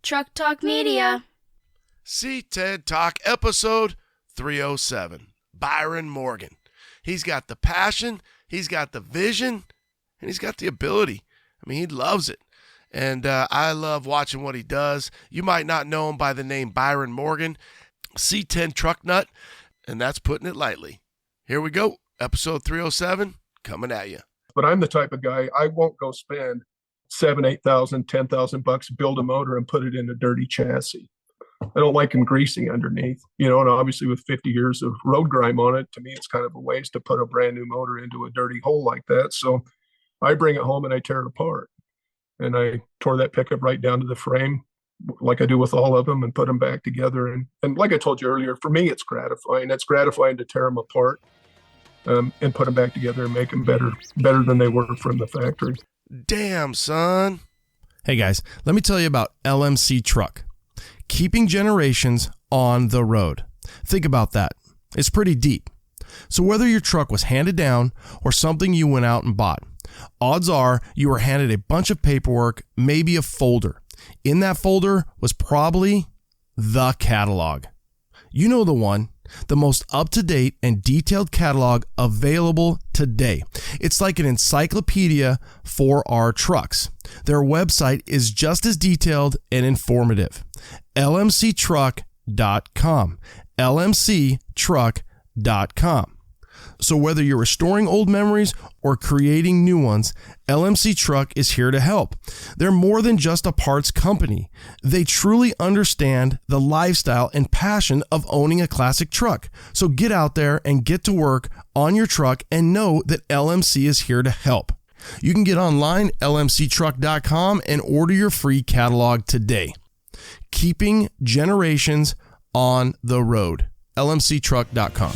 TruK Talk Media. C10 TruK episode 307. Byron Morgan. He's got the passion, he's got the vision, and he's got the ability. I mean, he loves it. And I love watching what he does. You might not know him by the name Byron Morgan, C10 TruK Nut, and that's putting it lightly. Here we go. Episode 307 coming at you. But I'm the type of guy, I won't go spend $7,000, $8,000, $10,000, build a motor and put it in a dirty chassis. I don't like them greasing underneath, and obviously with 50 years of road grime on it, to me, it's kind of a waste to put a brand new motor into a dirty hole like that. So I bring it home and I tear it apart. And I tore that pickup right down to the frame, like I do with all of them, and put them back together. And like I told you earlier, for me, it's gratifying. It's gratifying to tear them apart and put them back together and make them better than they were from the factory. Damn, son. Hey guys, let me tell you about LMC TruK. Keeping generations on the road. Think about that. It's pretty deep. So whether your truck was handed down or something you went out and bought, odds are you were handed a bunch of paperwork, maybe a folder. In that folder was probably the catalog. You know the one. The most up-to-date and detailed catalog available today. It's like an encyclopedia for our trucks. Their website is just as detailed and informative. lmctruck.com. lmctruck.com. So whether you're restoring old memories or creating new ones, LMC TruK is here to help. They're more than just a parts company. They truly understand the lifestyle and passion of owning a classic truck. So get out there and get to work on your truck and know that LMC is here to help. You can get online, lmctruck.com, and order your free catalog today. Keeping generations on the road. lmctruck.com.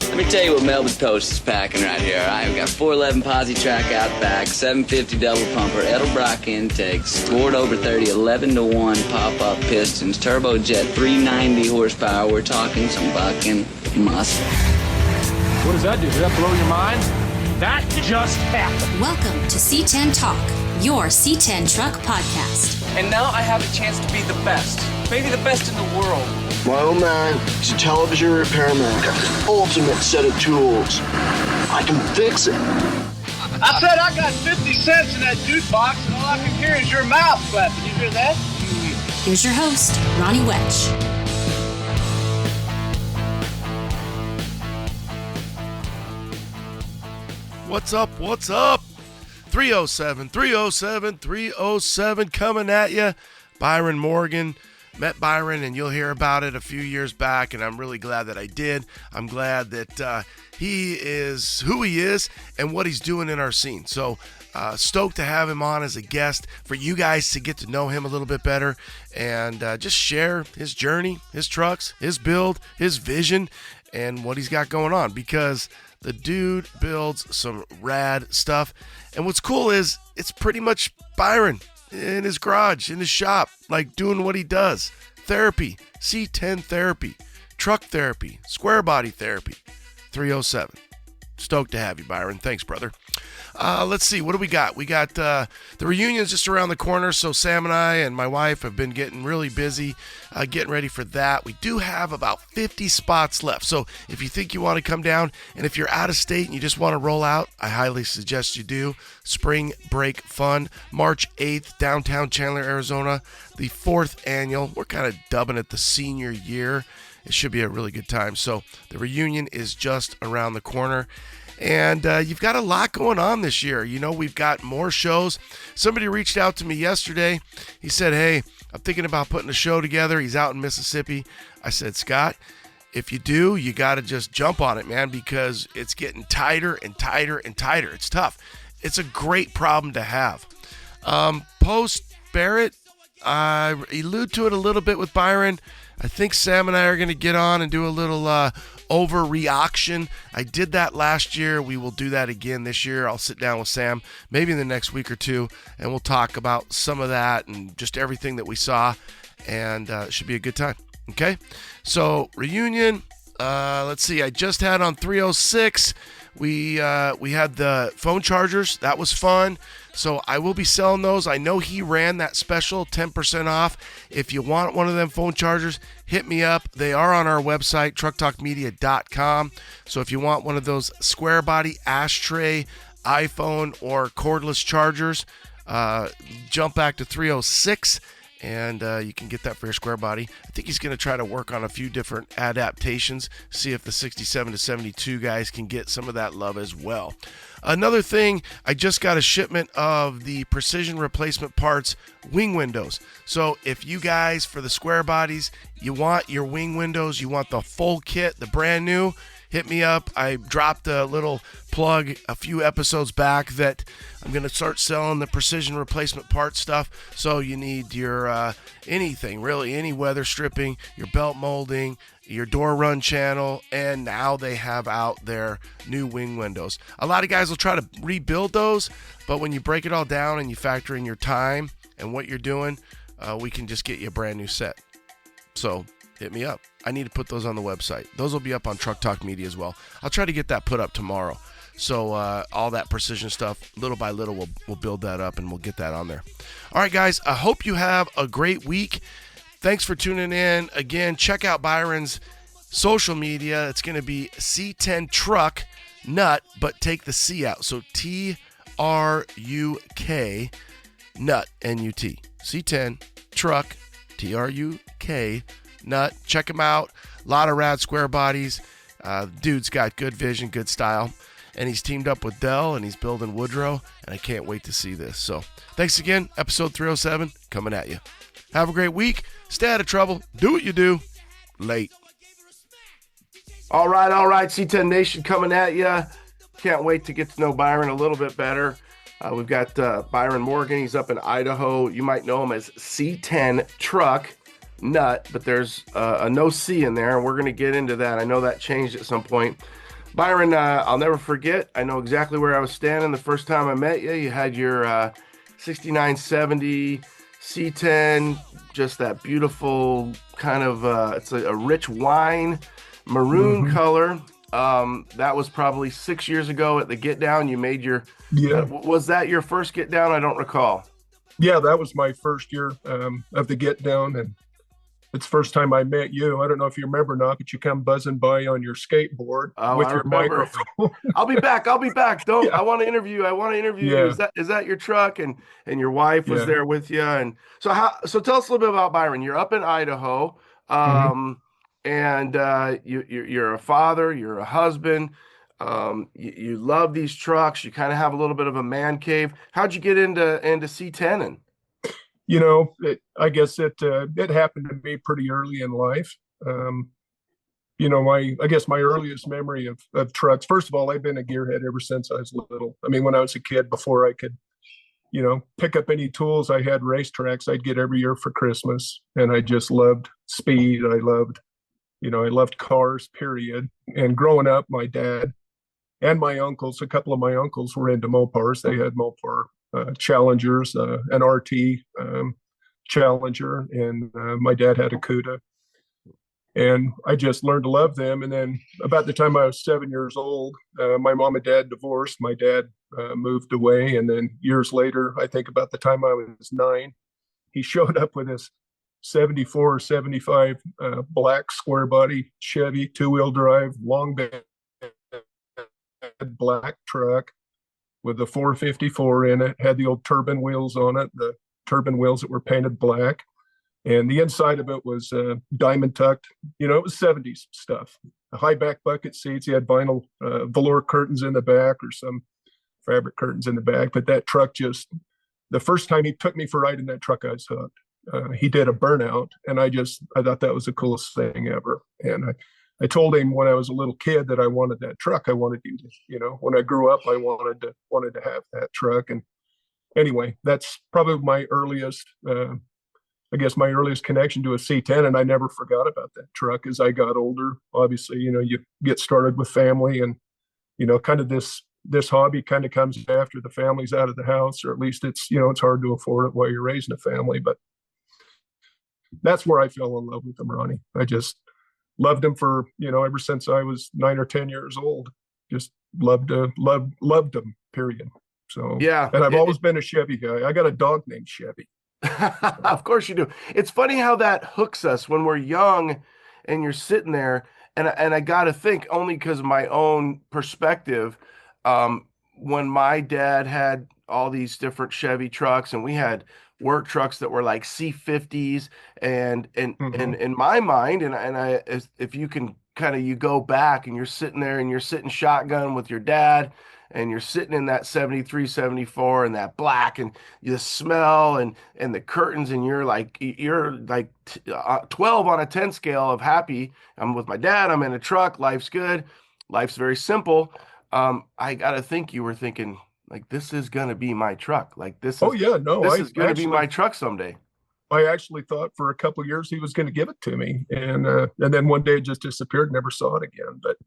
Let me tell you what Melbourne Post is packing right here. All right, we got 411 posi track out back, 750 double pumper, Edelbrock intakes, scored over 30, 11-1 pop-up pistons, turbojet, 390 horsepower. We're talking some bucking muscle. What does that do? Did that blow your mind? That just happened. Welcome to C10 Talk, your C10 TruK podcast. And now I have a chance to be the best, maybe the best in the world. My old man is a television repairman. Got the ultimate set of tools. I can fix it. I said I got 50 cents in that jukebox, and all I can hear is your mouth clapping. You hear that? Here's your host, Ronnie Welch. What's up? What's up? 307 coming at you. Byron Morgan. Met Byron, and you'll hear about it a few years back, and I'm really glad that I did. I'm glad that he is who he is and what he's doing in our scene. So stoked to have him on as a guest for you guys to get to know him a little bit better and just share his journey, his trucks, his build, his vision, and what he's got going on, because the dude builds some rad stuff. And what's cool is it's pretty much Byron in his garage, in his shop, like doing what he does. Therapy, C10 therapy, truck therapy, square body therapy. 307. Stoked to have you, Byron. Thanks, brother. Let's see, what do we got? We got the reunion's just around the corner, so Sam and I and my wife have been getting really busy getting ready for that. We do have about 50 spots left, so if you think you want to come down, and if you're out of state and you just want to roll out, I highly suggest you do. Spring Break Fun, March 8th, downtown Chandler, Arizona, the 4th annual. We're kind of dubbing it the senior year. It should be a really good time. So the reunion is just around the corner. And you've got a lot going on this year. We've got more shows. Somebody reached out to me yesterday. He said, hey, I'm thinking about putting a show together. He's out in Mississippi. I said, Scott, if you do, you got to just jump on it, man, because it's getting tighter and tighter and tighter. It's tough. It's a great problem to have. Post Barrett, I allude to it a little bit with Byron. I think Sam and I are going to get on and do a little overreaction. I did that last year. We will do that again this year. I'll sit down with Sam maybe in the next week or two, and we'll talk about some of that and just everything that we saw, and it should be a good time. Okay? So, reunion, Let's see. I just had on 306. We had the phone chargers. That was fun. So I will be selling those. I know he ran that special 10% off. If you want one of them phone chargers, hit me up. They are on our website, trucktalkmedia.com. So if you want one of those square body ashtray iPhone or cordless chargers, jump back to 306 and you can get that for your square body. I think he's going to try to work on a few different adaptations, see if the 67 to 72 guys can get some of that love as well. Another thing, I just got a shipment of the precision replacement parts wing windows. So if you guys, for the square bodies, you want your wing windows, you want the full kit, the brand new, hit me up. I dropped a little plug a few episodes back that I'm going to start selling the precision replacement part stuff. So you need your anything, really, any weather stripping, your belt molding, your door run channel, and now they have out their new wing windows. A lot of guys will try to rebuild those, but when you break it all down and you factor in your time and what you're doing, we can just get you a brand new set. So hit me up. I need to put those on the website. Those will be up on Truck Talk Media as well. I'll try to get that put up tomorrow. So all that precision stuff, little by little, we'll build that up and we'll get that on there. All right, guys, I hope you have a great week. Thanks for tuning in. Again, check out Byron's social media. It's going to be C10 TruK Nut, but take the C out. So TRUK Nut, N-U-T. C10 TruK, TRUK Nut. Check him out. A lot of rad square bodies. Dude's got good vision, good style. And he's teamed up with Dell, and he's building Woodrow, and I can't wait to see this. So thanks again. Episode 307 coming at you. Have a great week. Stay out of trouble. Do what you do. Late. All right. C10 Nation coming at you. Can't wait to get to know Byron a little bit better. We've got Byron Morgan. He's up in Idaho. You might know him as C10 TruK Nut, but there's a no C in there, and we're going to get into that. I know that changed at some point. Byron, I'll never forget. I know exactly where I was standing the first time I met you. You had your 6970 C10, just that beautiful kind of, it's a rich wine, maroon color. That was probably 6 years ago at the Get Down. You made your, was that your first Get Down? I don't recall. Yeah, that was my first year of the Get Down, and it's the first time I met you. I don't know if you remember or not, but you come buzzing by on your skateboard with your microphone. I'll be back. Don't. Yeah. I want to interview you. Is that your truck? And your wife was there with you. And so tell us a little bit about Byron. You're up in Idaho, and you're a father. You're a husband. You love these trucks. You kind of have a little bit of a man cave. How'd you get into C10? You know, I guess it happened to me pretty early in life. You know, I guess my earliest memory of trucks, first of all, I've been a gearhead ever since I was little. I mean, when I was a kid, before I could, you know, pick up any tools, I had racetracks I'd get every year for Christmas. And I just loved speed. I loved cars, period. And growing up, my dad and my uncles, a couple of my uncles were into Mopars. They had Mopar Challengers, an RT Challenger, and my dad had a Cuda, and I just learned to love them. And then about the time I was 7 years old, my mom and dad divorced. My dad moved away, and then years later, I think about the time I was 9, he showed up with his 74 or 75 black square body Chevy 2-wheel drive long bed black truck with the 454 in it, had the old turbine wheels on it, the turbine wheels that were painted black. And the inside of it was diamond tucked. You know, it was 70s stuff. High back bucket seats. He had vinyl velour curtains in the back or some fabric curtains in the back. But that truck the first time he took me for a ride in that truck, I was hooked. He did a burnout, and I thought that was the coolest thing ever. And I told him when I was a little kid that I wanted that truck. I wanted to, you know, when I grew up, I wanted to have that truck. And anyway, that's probably my earliest, my earliest connection to a C10. And I never forgot about that truck as I got older. Obviously, you know, you get started with family, and, you know, kind of this hobby kind of comes after the family's out of the house, or at least it's, you know, it's hard to afford it while you're raising a family. But that's where I fell in love with them, Ronnie. loved them for, ever since I was 9 or 10 years old. Just loved them, period. So, Yeah. and I've always been a Chevy guy. I got a dog named Chevy. Of course you do. It's funny how that hooks us when we're young and you're sitting there. And I got to think, only because of my own perspective, when my dad had all these different Chevy trucks and we had work trucks that were like C50s and in my mind, if you can kind of, you go back and you're sitting there and you're sitting shotgun with your dad and you're sitting in that 73, 74 and that black and the smell and the curtains and you're like 12 on a 10 scale of happy. I'm with my dad, I'm in a truck, life's good, life's very simple. I gotta think you were thinking like, this is gonna be my truck, like this is this is gonna be my truck someday. I actually thought for a couple of years he was going to give it to me, and then one day it just disappeared. Never saw it again. But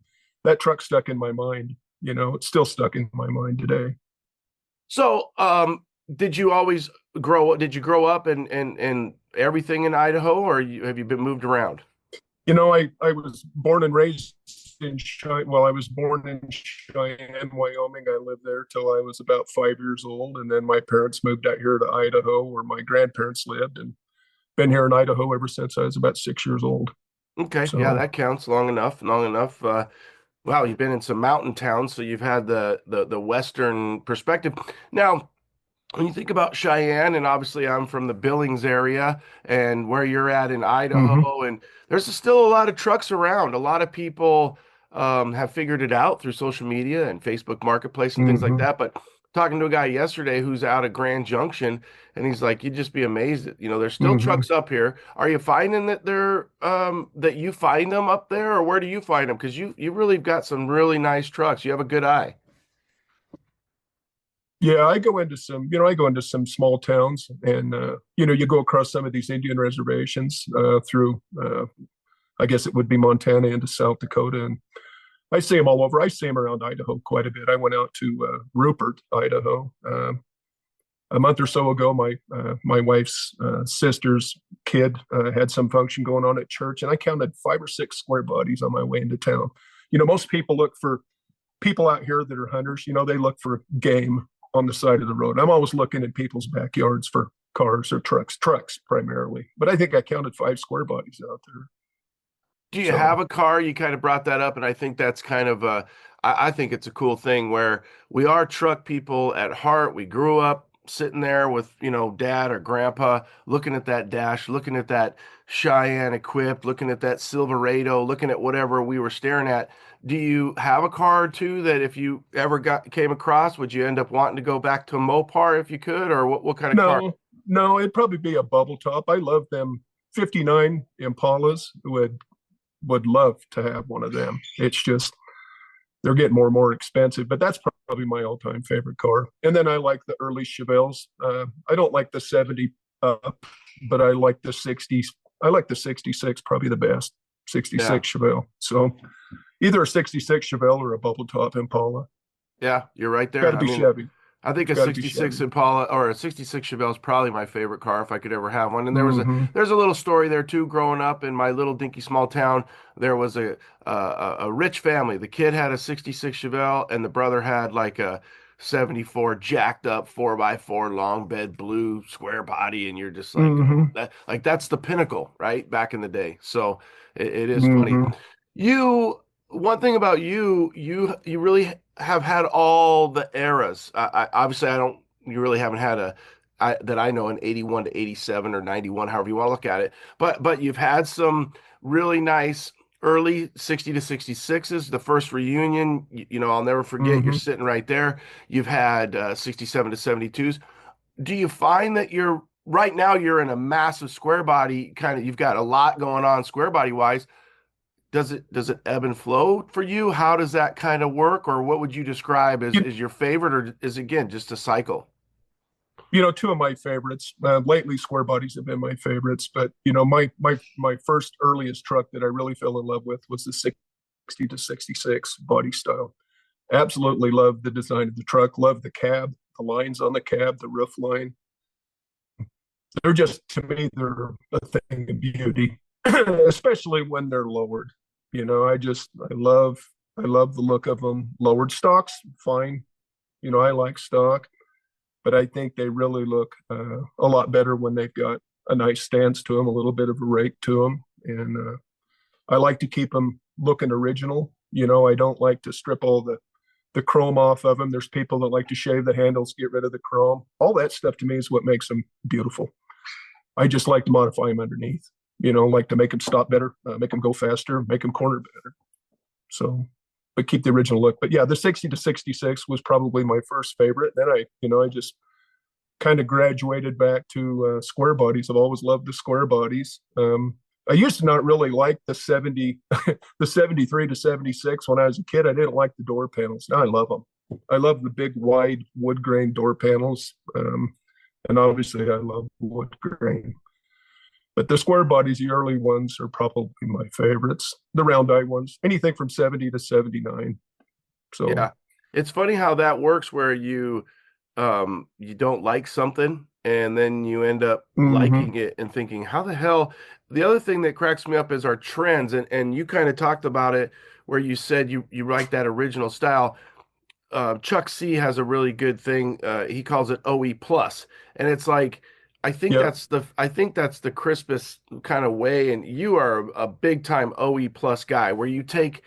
that truck stuck in my mind. It's still stuck in my mind today. So, did you always grow? Did you grow up and everything in Idaho, or have you been moved around? I was born and raised in Cheyenne. Well, I was born in Cheyenne, Wyoming. I lived there till I was about 5 years old, and then my parents moved out here to Idaho, where my grandparents lived, and been here in Idaho ever since I was about 6 years old. Okay, So, yeah, that counts. Long enough. Wow, you've been in some mountain towns, so you've had the Western perspective. Now, when you think about Cheyenne, and obviously I'm from the Billings area and where you're at in Idaho, and there's still a lot of trucks around. A lot of people have figured it out through social media and Facebook Marketplace and things like that. But talking to a guy yesterday who's out of Grand Junction, and he's like, you'd just be amazed that, there's still trucks up here. Are you finding that that you find them up there, or where do you find them? Because you really got some really nice trucks. You have a good eye. yeah, I go into some small towns, and you go across some of these Indian reservations through, I guess it would be Montana into South Dakota, and I see them all over. I see them around Idaho quite a bit. I went out to Rupert, Idaho, a month or so ago. My wife's sister's kid had some function going on at church, and I counted 5 or 6 square bodies on my way into town. Most people look for people out here that are hunters. They look for game on the side of the road. I'm always looking in people's backyards for cars or trucks primarily. But I think I counted 5 square bodies out there. Do you have a car? You kind of brought that up, and I think that's kind of I think it's a cool thing where we are truck people at heart. We grew up sitting there with, dad or grandpa, looking at that dash, looking at that Cheyenne equipped, looking at that Silverado, looking at whatever we were staring at. Do you have a car too that if you ever came across, would you end up wanting to go back to Mopar if you could, or what kind of car? No, it'd probably be a bubble top. I love them 59 Impalas. Would love to have one of them. It's just they're getting more and more expensive, but that's probably my all-time favorite car. And then I like the early Chevelles. I don't like the 70 up, but I like the 60s. I like the 66, probably the best 66 Chevelle. So either a 66 Chevelle or a bubble top Impala. Yeah, you're right there. Got to be Chevy. I think a 66 Impala or a 66 Chevelle is probably my favorite car if I could ever have one. And there's a little story there too. Growing up in my little dinky small town, there was a rich family. The kid had a 66 Chevelle, and the brother had like a 74 jacked up 4x4 long bed blue square body, and you're just like that's the pinnacle, right? Back in the day. So it is funny. One thing about you really have had all the eras. Obviously you really haven't had that I know, an 81 to 87 or 91, however you want to look at it. But you've had some really nice early 60 to 66s. The first reunion, I'll never forget. You're sitting right there. You've had 67 to 72s. Do you find that right now you're in a massive square body kind of, you've got a lot going on square body wise. Does it ebb and flow for you? How does that kind of work? Or what would you describe as your favorite, or is it, again, just a cycle? Two of my favorites lately, square bodies have been my favorites, but my first earliest truck that I really fell in love with was the 60 to 66 body style. Absolutely love the design of the truck, love the cab, the lines on the cab, the roof line. They're just, to me, they're a thing of beauty, especially when they're lowered. I love the look of them. Lowered stocks, fine. I like stock, but I think they really look a lot better when they've got a nice stance to them, a little bit of a rake to them. And I like to keep them looking original. I don't like to strip all the chrome off of them. There's people that like to shave the handles, get rid of the chrome. All that stuff to me is what makes them beautiful. I just like to modify them underneath, like to make them stop better, make them go faster, make them corner better. So, but keep the original look. But yeah, the 60 to 66 was probably my first favorite. Then I just kind of graduated back to square bodies. I've always loved the square bodies. I used to not really like the 73 to 76 when I was a kid. I didn't like the door panels. Now I love them. I love the big wide wood grain door panels. And obviously I love wood grain. But the square bodies, the early ones, are probably my favorites. The round eye ones, anything from 70 to 79. So yeah, it's funny how that works, where you don't like something and then you end up liking it and thinking, how the hell? The other thing that cracks me up is our trends, and you kind of talked about it, where you said you like that original style. Chuck C has a really good thing. He calls it OE plus, and it's like, I think that's the crispest kind of way. And you are a big time OE plus guy, where you take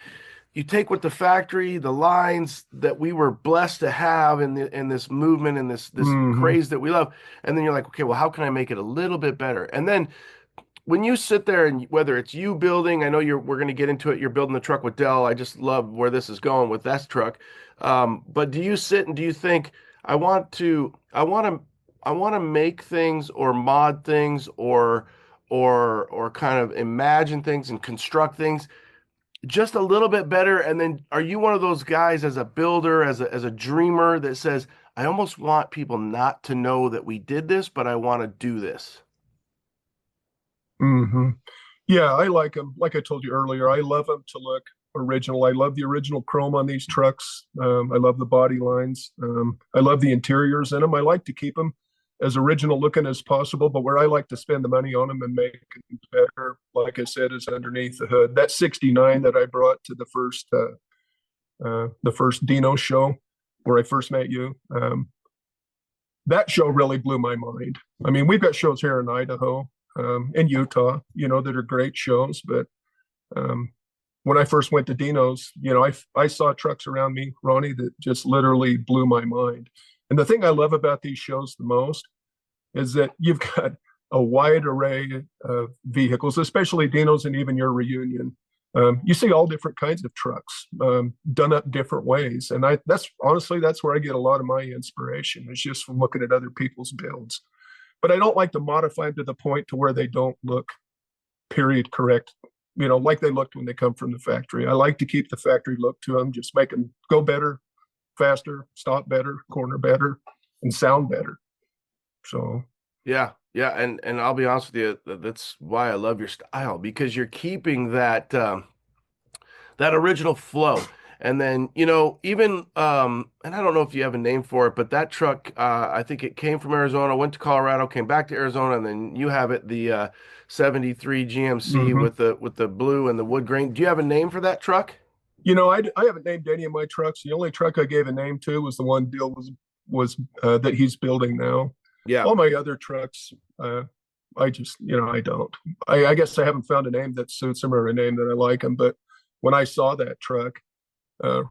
what the factory, the lines that we were blessed to have in this movement and this craze that we love, and then you're like, okay, well, how can I make it a little bit better? And then when you sit there, and whether it's you building, I know we're going to get into it, you're building the truck with Dell. I just love where this is going with that truck. But do you sit and do you think, I want to make things or mod things or kind of imagine things and construct things just a little bit better? And then are you one of those guys, as a builder, as a dreamer, that says, I almost want people not to know that we did this, but I want to do this? Yeah, I like them. Like I told you earlier, I love them to look original. I love the original chrome on these trucks. I love the body lines. I love the interiors in them. I like to keep them as original looking as possible, but where I like to spend the money on them and make it better, like I said, is underneath the hood. That 69 that I brought to the first Dino show where I first met you, that show really blew my mind. I mean, we've got shows here in Idaho, in Utah, that are great shows. But when I first went to Dino's, I saw trucks around me, Ronnie, that just literally blew my mind. And the thing I love about these shows the most is that you've got a wide array of vehicles, especially Dino's and even your reunion. You see all different kinds of trucks done up different ways. And that's where I get a lot of my inspiration, is just from looking at other people's builds. But I don't like to modify them to the point to where they don't look period correct, like they looked when they come from the factory. I like to keep the factory look to them, just make them go better, faster, stop better, corner better, and sound better. So yeah, and I'll be honest with you, that's why I love your style, because you're keeping that that original flow. And then, even, and I don't know if you have a name for it, but that truck, I think it came from Arizona, went to Colorado, came back to Arizona, and then you have it, the 73 GMC with the blue and the wood grain. Do you have a name for that truck? I haven't named any of my trucks. The only truck I gave a name to was the one Bill was that he's building now. Yeah. All my other trucks, I just, I don't. I guess I haven't found a name that suits him or a name that I like him. But when I saw that truck,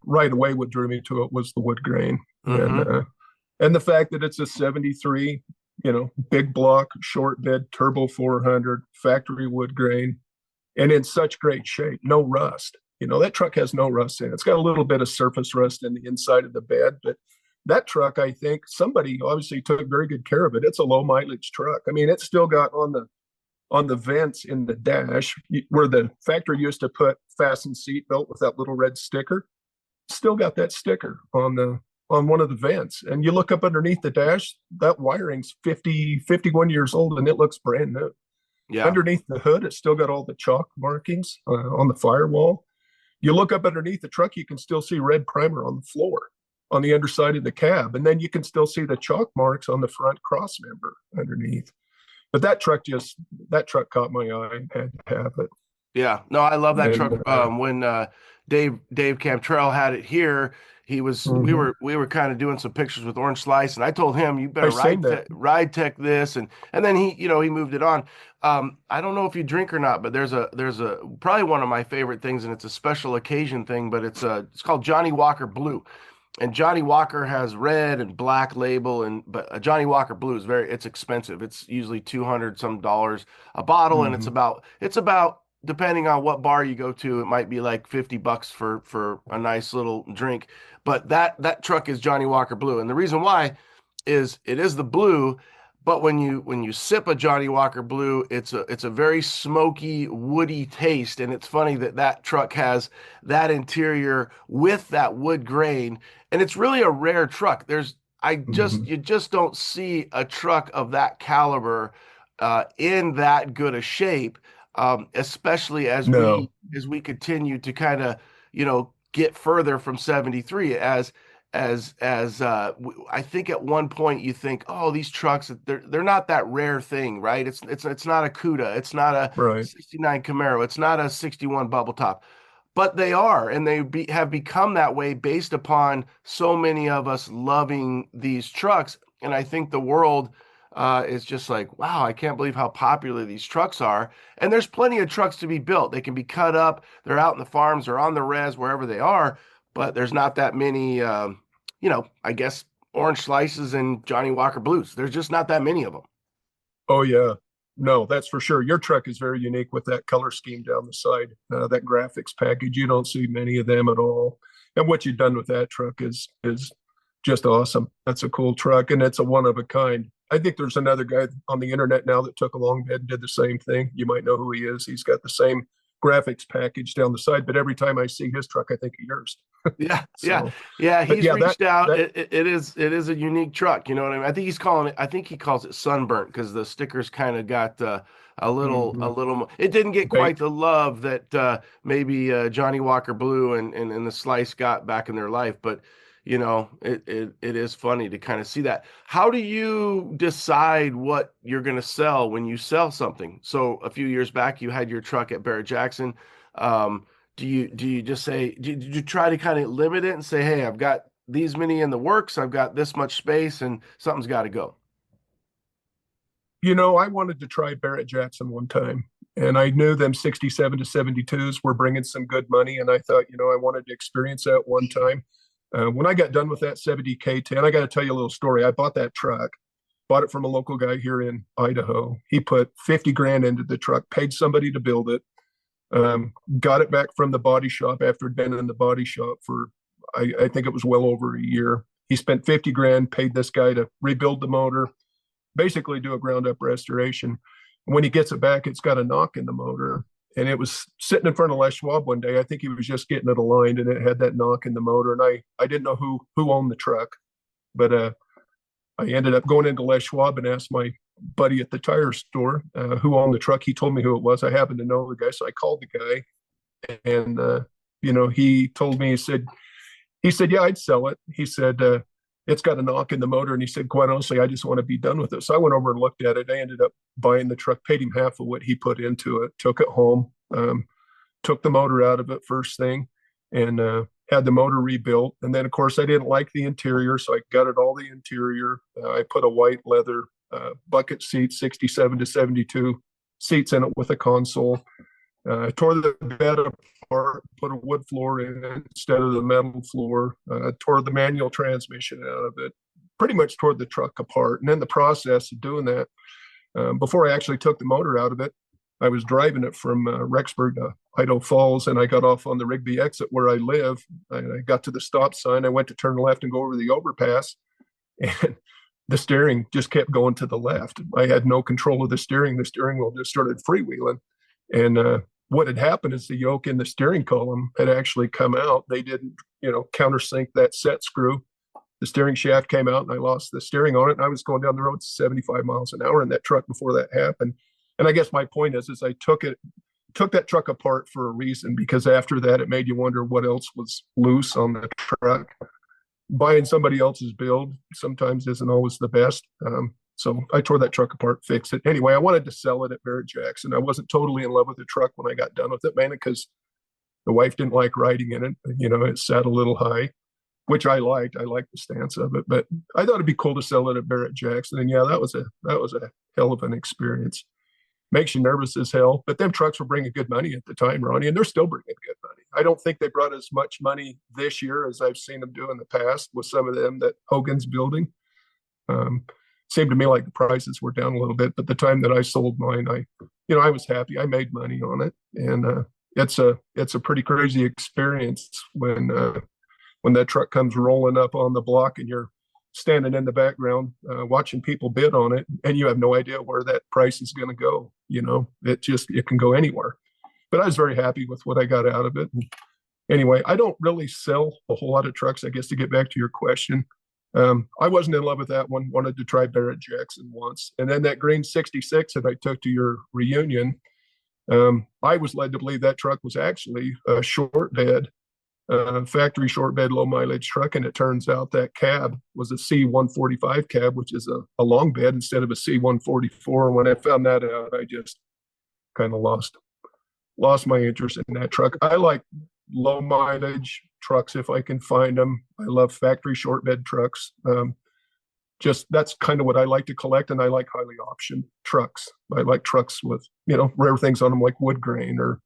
right away, what drew me to it was the wood grain, and the fact that it's a 73, big block, short bed, turbo 400, factory wood grain, and in such great shape, no rust. That truck has no rust in it. It's got a little bit of surface rust in the inside of the bed, but that truck, I think somebody obviously took very good care of it. It's a low mileage truck. I mean, it's still got on the vents in the dash where the factory used to put fasten seat belt with that little red sticker. Still got that sticker on one of the vents. And you look up underneath the dash, that wiring's 51 years old, and it looks brand new. Yeah. Underneath the hood, it's still got all the chalk markings on the firewall. You look up underneath the truck, you can still see red primer on the floor, on the underside of the cab. And then you can still see the chalk marks on the front cross member underneath. But that truck caught my eye. I had to have it. Yeah, no, I love that truck. And When Dave Cantrell had it here, he was mhm. we were kind of doing some pictures with Orange Slice, and I told him you I better seen that. ride tech this, and then he moved it on. I don't know if you drink or not, but there's a probably one of my favorite things, and it's a special occasion thing, but it's called Johnny Walker Blue. And Johnny Walker has red and black label, but a Johnny Walker Blue is it's expensive. It's usually 200 some dollars a bottle, and Mhm. it's about depending on what bar you go to, it might be like $50 for a nice little drink. But that truck is Johnny Walker Blue, and the reason why is it is the blue, but when you sip a Johnny Walker Blue, it's a very smoky, woody taste, and it's funny that that truck has that interior with that wood grain, and it's really a rare truck. Mhm. You just don't see a truck of that caliber in that good a shape, especially No. as we continue to kind of get further from 73 I think at one point you think, oh, these trucks, they're not that rare thing, right? It's not a Cuda, it's not a Right. 69 Camaro, it's not a 61 bubble top, but they are, and have become that way based upon so many of us loving these trucks. And I think the world is just like, wow, I can't believe how popular these trucks are. And there's plenty of trucks to be built. They can be cut up. They're out in the farms or on the res, wherever they are. But there's not that many, I guess orange slices and Johnny Walker Blues. There's just not that many of them. Oh yeah. No, that's for sure. Your truck is very unique with that color scheme down the side, that graphics package. You don't see many of them at all. And what you've done with that truck is just awesome. That's a cool truck, and it's a one of a kind. I think there's another guy on the internet now that took a long bed and did the same thing. You might know who he is. He's got the same graphics package down the side, but every time I see his truck, I think of yours. Yeah, yeah, So, yeah. but He's yeah, reached out. that It is a unique truck. You know what I mean? I think he calls it sunburnt because the stickers kind of got a mhm. little. It didn't get quite Baked. the love that maybe Johnny Walker Blue and the Slice got back in their life. But it is funny to kind of see that. How do you decide what you're going to sell when you sell something? So a few years back, you had your truck at Barrett Jackson. Um, do you just say, did you try to kind of limit it and say, hey, I've got these many in the works, I've got this much space, and something's got to go? I wanted to try Barrett Jackson one time, and I knew them 67 to 72s were bringing some good money, and I thought, I wanted to experience that one time. When I got done with that 70 K10, I got to tell you a little story. I bought that truck, bought it from a local guy here in Idaho. He put 50 grand into the truck, paid somebody to build it, got it back from the body shop after it'd been in the body shop for, I think it was well over a year. He spent 50 grand, paid this guy to rebuild the motor, basically do a ground up restoration. When he gets it back, it's got a knock in the motor. And it was sitting in front of Les Schwab one day. I think he was just getting it aligned, and it had that knock in the motor. And I didn't know who owned the truck, but I ended up going into Les Schwab and asked my buddy at the tire store who owned the truck. He told me who it was. I happened to know the guy, so I called the guy, and he told me, he said, yeah, I'd sell it. He said, it's got a knock in the motor. And he said, quite honestly, I just want to be done with it. So I went over and looked at it. I ended up buying the truck, paid him half of what he put into it, took it home, took the motor out of it first thing, and had the motor rebuilt. And then, of course, I didn't like the interior, so I gutted all the interior. I put a white leather bucket seat, 67 to 72 seats in it with a console. Tore the bed apart, put a wood floor in it instead of the metal floor, tore the manual transmission out of it, pretty much tore the truck apart. And in the process of doing that, before I actually took the motor out of it, I was driving it from Rexburg to Idaho Falls, and I got off on the Rigby exit where I live. I got to the stop sign. I went to turn left and go over the overpass, and the steering just kept going to the left. I had no control of the steering. The steering wheel just started freewheeling. And what had happened is the yoke in the steering column had actually come out. They didn't, countersink that set screw. The steering shaft came out, and I lost the steering on it. And I was going down the road 75 miles an hour in that truck before that happened. And I guess my point is I took that truck apart for a reason, because after that, it made you wonder what else was loose on the truck. Buying somebody else's build sometimes isn't always the best. So I tore that truck apart, fixed it. Anyway, I wanted to sell it at Barrett Jackson. I wasn't totally in love with the truck when I got done with it, mainly because the wife didn't like riding in it. It sat a little high, which I liked. I liked the stance of it, but I thought it'd be cool to sell it at Barrett Jackson. And yeah, that was a hell of an experience. Makes you nervous as hell, but them trucks were bringing good money at the time, Ronnie, and they're still bringing good money. I don't think they brought as much money this year as I've seen them do in the past with some of them that Hogan's building. Seemed to me like the prices were down a little bit, but the time that I sold mine, I was happy. I made money on it, and it's a pretty crazy experience when that truck comes rolling up on the block and you're standing in the background watching people bid on it, and you have no idea where that price is going to go. It can go anywhere. But I was very happy with what I got out of it. And anyway, I don't really sell a whole lot of trucks, I guess, to get back to your question. I wasn't in love with that one. Wanted to try Barrett Jackson once. And then that green 66 that I took to your reunion, I was led to believe that truck was actually a short bed, factory short bed, low mileage truck. And it turns out that cab was a C145 cab, which is a long bed instead of a C144. And when I found that out, I just kind of lost my interest in that truck. I like low mileage trucks if I can find them. I love factory short bed trucks. That's kind of what I like to collect, and I like highly optioned trucks. I like trucks with rare things on them like wood grain or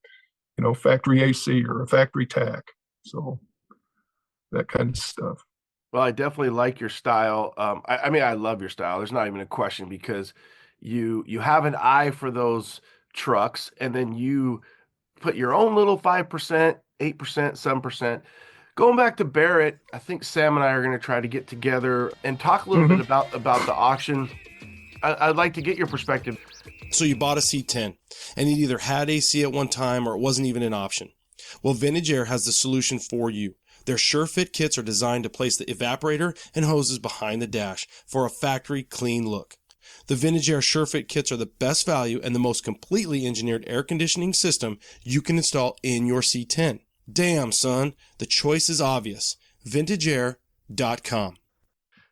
factory AC or a factory tack. So that kind of stuff. Well, I definitely like your style. I love your style. There's not even a question, because you have an eye for those trucks, and then you put your own little 5%, 8%, 7%. Going back to Barrett, I think Sam and I are going to try to get together and talk a little bit about the auction. I'd like to get your perspective. So you bought a C10, and it either had AC at one time or it wasn't even an option. Well, Vintage Air has the solution for you. Their SureFit kits are designed to place the evaporator and hoses behind the dash for a factory clean look. The Vintage Air SureFit kits are the best value and the most completely engineered air conditioning system you can install in your C10. Damn, son, the choice is obvious. VintageAir.com.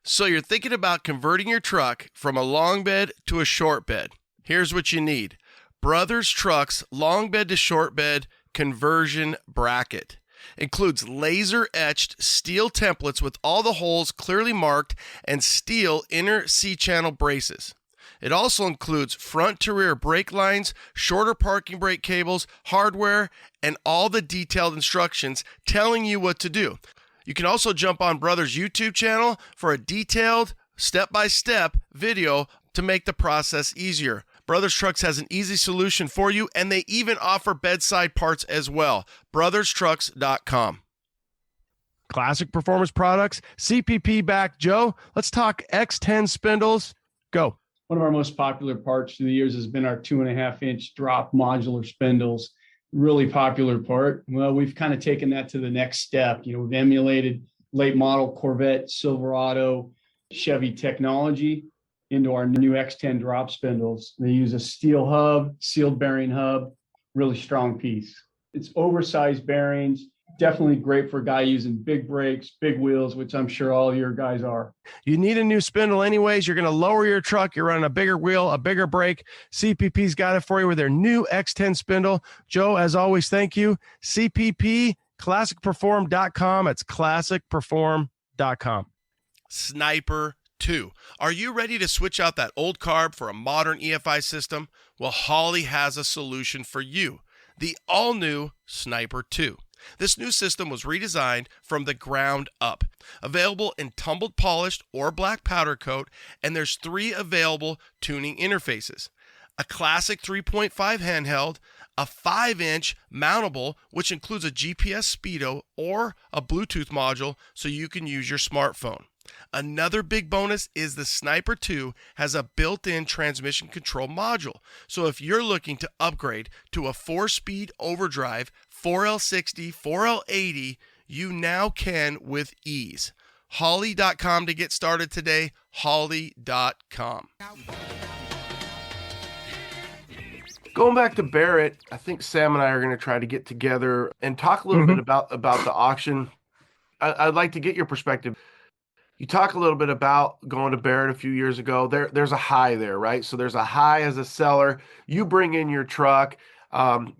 So you're thinking about converting your truck from a long bed to a short bed. Here's what you need. Brothers Trucks long bed to short bed conversion bracket. Includes laser-etched steel templates with all the holes clearly marked and steel inner C-channel braces. It also includes front-to-rear brake lines, shorter parking brake cables, hardware, and all the detailed instructions telling you what to do. You can also jump on Brothers' YouTube channel for a detailed, step-by-step video to make the process easier. Brothers Trucks has an easy solution for you, and they even offer bedside parts as well. BrothersTrucks.com. Classic Performance Products, CPP back. Joe, let's talk X10 spindles. Go. One of our most popular parts through the years has been our 2.5-inch drop modular spindles. Really popular part. Well, we've kind of taken that to the next step. We've emulated late model Corvette, Silverado, Chevy technology into our new X10 drop spindles. They use a steel hub, sealed bearing hub, really strong piece. It's oversized bearings. Definitely great for a guy using big brakes, big wheels, which I'm sure all your guys are. You need a new spindle anyways. You're going to lower your truck. You're running a bigger wheel, a bigger brake. CPP's got it for you with their new X10 spindle. Joe, as always, thank you. CPP, classicperform.com. It's classicperform.com. Sniper 2. Are you ready to switch out that old carb for a modern EFI system? Well, Holley has a solution for you. The all-new Sniper 2. This new system was redesigned from the ground up. Available in tumbled polished or black powder coat, and there's 3 available tuning interfaces. A classic 3.5 handheld, a 5-inch mountable, which includes a GPS speedo or a Bluetooth module so you can use your smartphone. Another big bonus is the Sniper 2 has a built-in transmission control module. So if you're looking to upgrade to a 4-speed overdrive, 4L60, 4L80, you now can with ease. Holley.com to get started today. Holley.com. Going back to Barrett, I think Sam and I are going to try to get together and talk a little bit about the auction. I'd like to get your perspective. You talk a little bit about going to Barrett a few years ago. There's a high there, right? So there's a high as a seller. You bring in your truck.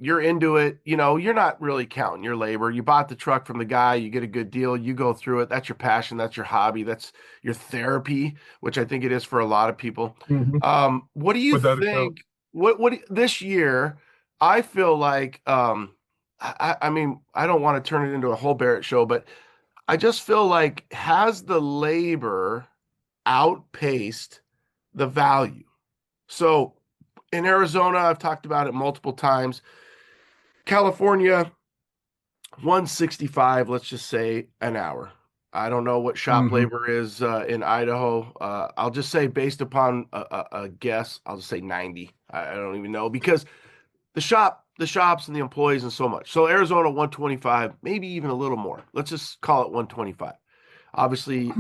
You're into it. You're not really counting your labor. You bought the truck from the guy. You get a good deal. You go through it. That's your passion. That's your hobby. That's your therapy, which I think it is for a lot of people. What do you Without a doubt. think? What this year? I feel like. I mean, I don't want to turn it into a whole Barrett show, but I just feel like has the labor outpaced the value? So in Arizona, I've talked about it multiple times. California, 165, let's just say an hour. I don't know what shop labor is in Idaho. I'll just say based upon a guess, I'll just say 90. I don't even know because the shops and the employees and so much. So Arizona 125, maybe even a little more. Let's just call it 125. Obviously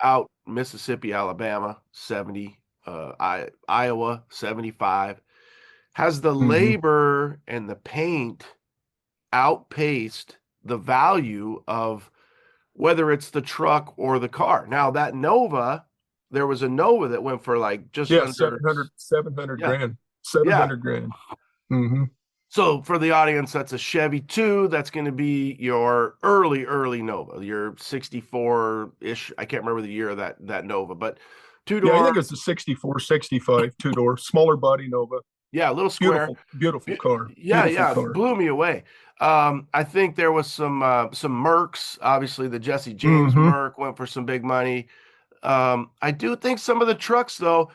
out Mississippi, Alabama, 70, Iowa, 75. Has the labor and the paint outpaced the value of whether it's the truck or the car? Now that Nova, there was a Nova that went for like just under 700 grand. 700 grand. So for the audience, that's a Chevy 2. That's going to be your early Nova, your 64-ish. I can't remember the year of that Nova, but two-door. Yeah, I think it's a 64, 65, two-door, smaller body Nova. Yeah, a little square. Beautiful car. Yeah, car. Blew me away. I think there was some Mercs. Obviously, the Jesse James Merc went for some big money. I do think some of the trucks, though,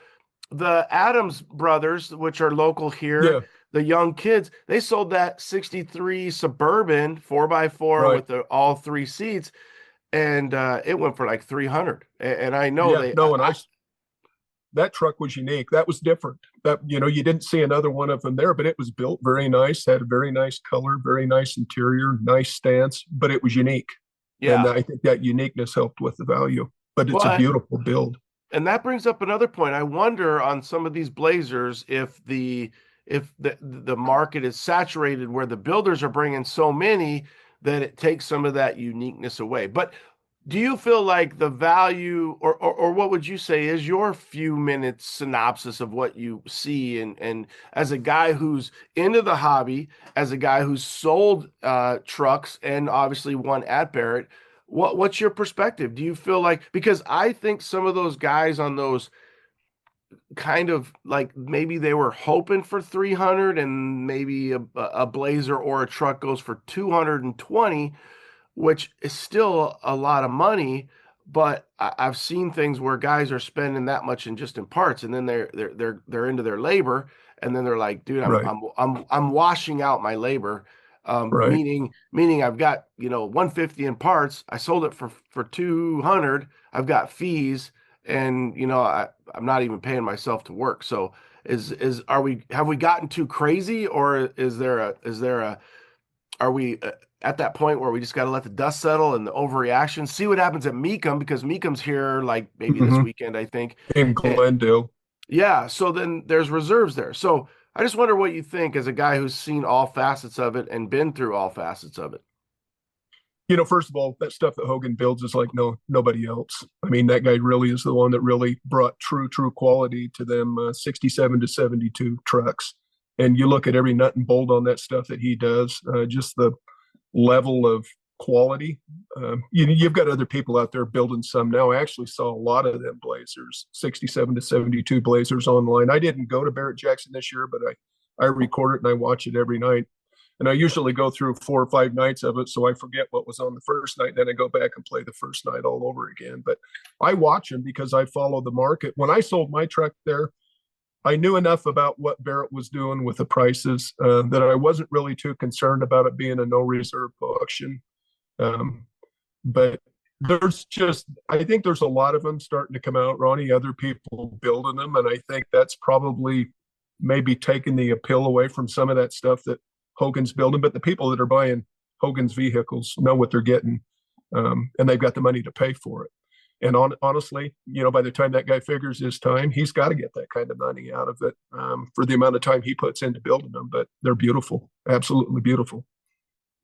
the Adams brothers, which are local here, the young kids, they sold that 63 Suburban 4x4 with all 3 seats, and it went for like 300. And I know that truck was unique. That was different. That you didn't see another one of them there, but it was built very nice, had a very nice color, very nice interior, nice stance, but it was unique. Yeah, and I think that uniqueness helped with the value. But it's a beautiful build. And that brings up another point. I wonder on some of these Blazers if the market is saturated where the builders are bringing so many that it takes some of that uniqueness away. But do you feel like the value or what would you say is your few minutes synopsis of what you see and as a guy who's into the hobby, as a guy who's sold trucks and obviously one at Barrett, what's your perspective? Do you feel like, because I think some of those guys on those kind of like maybe they were hoping for 300 and maybe a Blazer or a truck goes for 220, which is still a lot of money, but I've seen things where guys are spending that much in parts, and then they're into their labor, and then they're like, dude, I'm washing out my labor, meaning I've got 150 in parts. I sold it for 200. I've got fees, and I'm not even paying myself to work. So have we gotten too crazy, or are we at that point where we just got to let the dust settle and the overreaction, see what happens at Meekum, because Meekum's here like maybe this weekend, I think. In Glendale. Yeah. So then there's reserves there. So I just wonder what you think as a guy who's seen all facets of it and been through all facets of it. First of all, that stuff that Hogan builds is like nobody else. I mean, that guy really is the one that really brought true quality to them 67 to 72 trucks. And you look at every nut and bolt on that stuff that he does, just the level of quality. You've got other people out there building some now. I actually saw a lot of them Blazers, 67 to 72 Blazers online. I didn't go to Barrett Jackson this year, but I record it and I watch it every night. And I usually go through 4 or 5 nights of it, so I forget what was on the first night. Then I go back and play the first night all over again. But I watch them because I follow the market. When I sold my truck there, I knew enough about what Barrett was doing with the prices that I wasn't really too concerned about it being a no reserve auction. But I think there's a lot of them starting to come out, Ronnie, other people building them. And I think that's probably maybe taking the appeal away from some of that stuff that Hogan's building. But the people that are buying Hogan's vehicles know what they're getting, and they've got the money to pay for it. And honestly, by the time that guy figures his time, he's got to get that kind of money out of it for the amount of time he puts into building them. But they're beautiful, absolutely beautiful.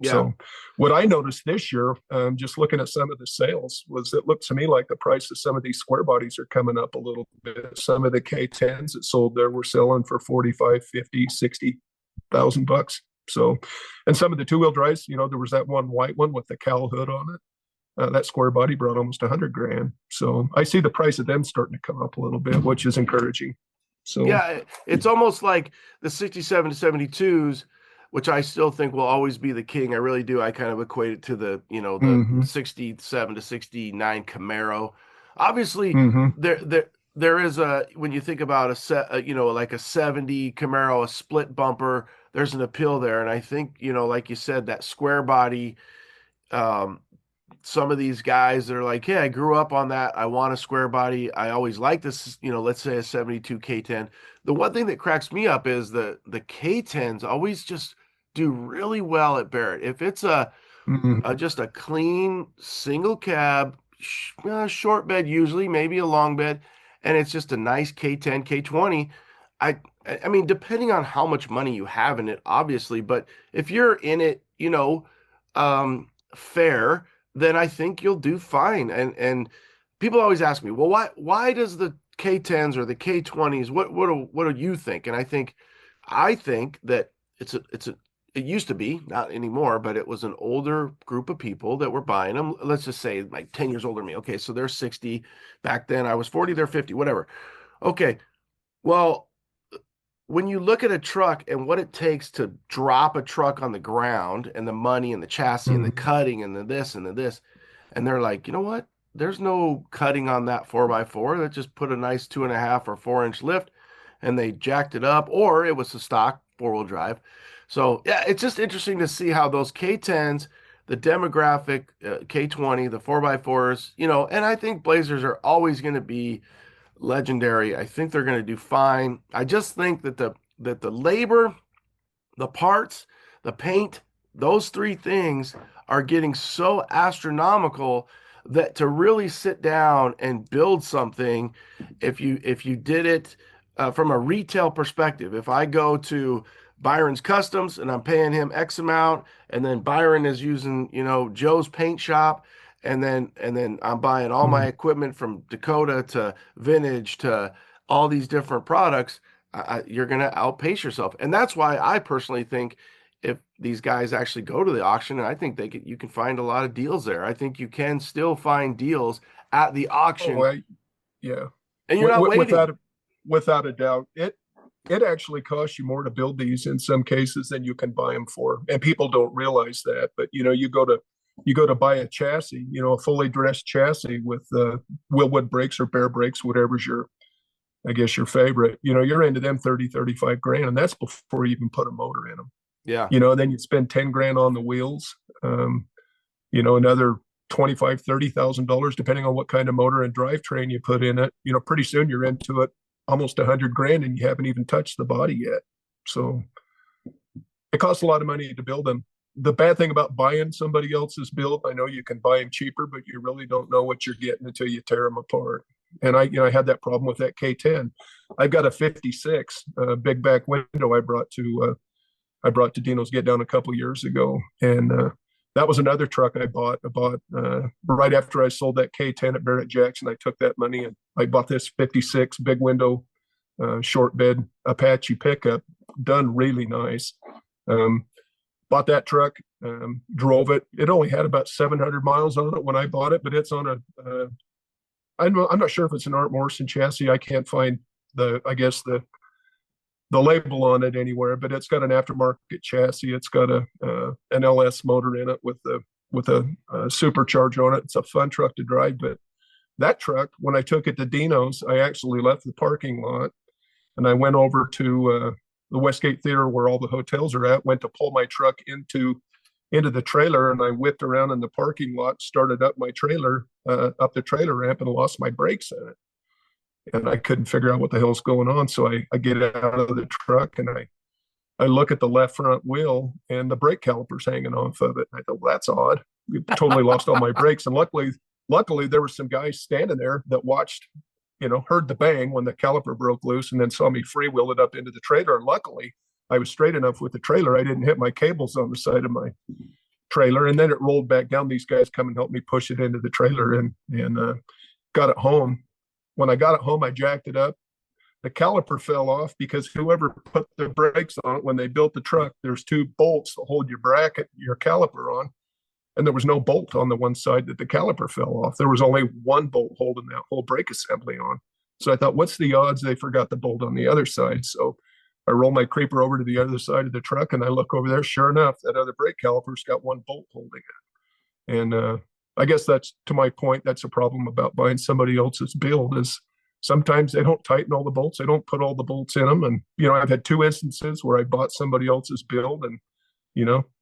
Yeah. So what I noticed this year, just looking at some of the sales, was it looked to me like the price of some of these square bodies are coming up a little bit. Some of the K10s that sold there were selling for 45, 50, 60,000 bucks. So, and some of the two-wheel drives, you know, there was that one white one with the cowl hood on it. That square body brought almost 100 grand. So I see the price of them starting to come up a little bit, which is encouraging. So yeah, it's almost like the 67 to 72s, which I still think will always be the king. I really do. I kind of equate it to the, you know, the 67 to 69 Camaro. Obviously, there is a, when you think about a set, you know, like a 70 Camaro, a split bumper, there's an appeal there. And I think, you know, like you said, that square body, some of these guys that are like, yeah, I grew up on that. I want a square body. I always like this, you know, let's say a 72 K10. The one thing that cracks me up is the K10s always just do really well at Barrett. If it's just a clean single cab, short bed, usually maybe a long bed, and it's just a nice K10, K20. I mean, depending on how much money you have in it, obviously, but if you're in it, you know, fair, then I think you'll do fine. And people always ask me, well, why does the K10s or the K20s, what do you think? And I think that it used to be, not anymore, but it was an older group of people that were buying them. Let's just say like 10 years older than me. Okay, so they're 60. Back then I was 40, they're 50, whatever. Okay, well, when you look at a truck and what it takes to drop a truck on the ground and the money and the chassis and the cutting and the this and the this, and they're like, you know what? There's no cutting on that 4x4. That just put a nice 2.5 or 4-inch lift and they jacked it up, or it was a stock 4-wheel drive. So yeah, it's just interesting to see how those K10s, the demographic K20, the 4x4s, you know, and I think Blazers are always going to be legendary. I think they're going to do fine. I just think that the labor, the parts, the paint, those three things are getting so astronomical that to really sit down and build something, if you did it from a retail perspective, if I go to Byron's Customs and I'm paying him X amount, and then Byron is using, you know, Joe's paint shop, and then I'm buying all my equipment from Dakota to Vintage to all these different products, you're going to outpace yourself. And that's why I personally think if these guys actually go to the auction, and I think you can find a lot of deals there. I think you can still find deals at the auction. Yeah. And you're not waiting. Without a doubt. It actually costs you more to build these in some cases than you can buy them for. And people don't realize that. But, you know, you go to buy a chassis, you know, a fully dressed chassis with Willwood brakes or Bear brakes, whatever's your favorite, you know, you're into them 30, 35 grand. And that's before you even put a motor in them. Yeah. You know, then you spend 10 grand on the wheels, you know, another $25,000, $30,000, depending on what kind of motor and drivetrain you put in it. You know, pretty soon you're into it almost 100 grand and you haven't even touched the body yet. So it costs a lot of money to build them. The bad thing about buying somebody else's build, I know you can buy them cheaper, but you really don't know what you're getting until you tear them apart. And I had that problem with that K10. I've got a 56 big back window I brought to Dino's Get Down a couple years ago. And that was another truck I bought right after I sold that K10 at Barrett Jackson. I took that money and I bought this 56 big window short bed Apache pickup, done really nice. Bought that truck, drove it. It only had about 700 miles on it when I bought it, but it's on I'm not sure if it's an Art Morrison chassis. I can't find the label on it anywhere, but it's got an aftermarket chassis. It's got an LS motor in it with a supercharger on it. It's a fun truck to drive. But that truck, when I took it to Dino's, I actually left the parking lot and I went over to the Westgate Theater where all the hotels are at, went to pull my truck into the trailer, and I whipped around in the parking lot, started up my trailer, up the trailer ramp, and lost my brakes in it. And I couldn't figure out what the hell's going on. So I get out of the truck and I look at the left front wheel and the brake caliper's hanging off of it. I thought, well, that's odd. We totally lost all my brakes. And luckily there were some guys standing there that watched, you know, heard the bang when the caliper broke loose and then saw me freewheel it up into the trailer. And luckily I was straight enough with the trailer. I didn't hit my cables on the side of trailer, and then it rolled back down. These guys come and helped me push it into the trailer and got it home. When I got it home, I jacked it up. The caliper fell off because whoever put the brakes on it when they built the truck, there's 2 bolts that hold your caliper on. And there was no bolt on the one side that the caliper fell off. There was only one bolt holding that whole brake assembly on. So I thought, what's the odds they forgot the bolt on the other side? So I roll my creeper over to the other side of the truck and I look over there. Sure enough, that other brake caliper's got one bolt holding it. And I guess that's, to my point, that's a problem about buying somebody else's build, is sometimes they don't tighten all the bolts. They don't put all the bolts in them. And, I've had 2 instances where I bought somebody else's build and,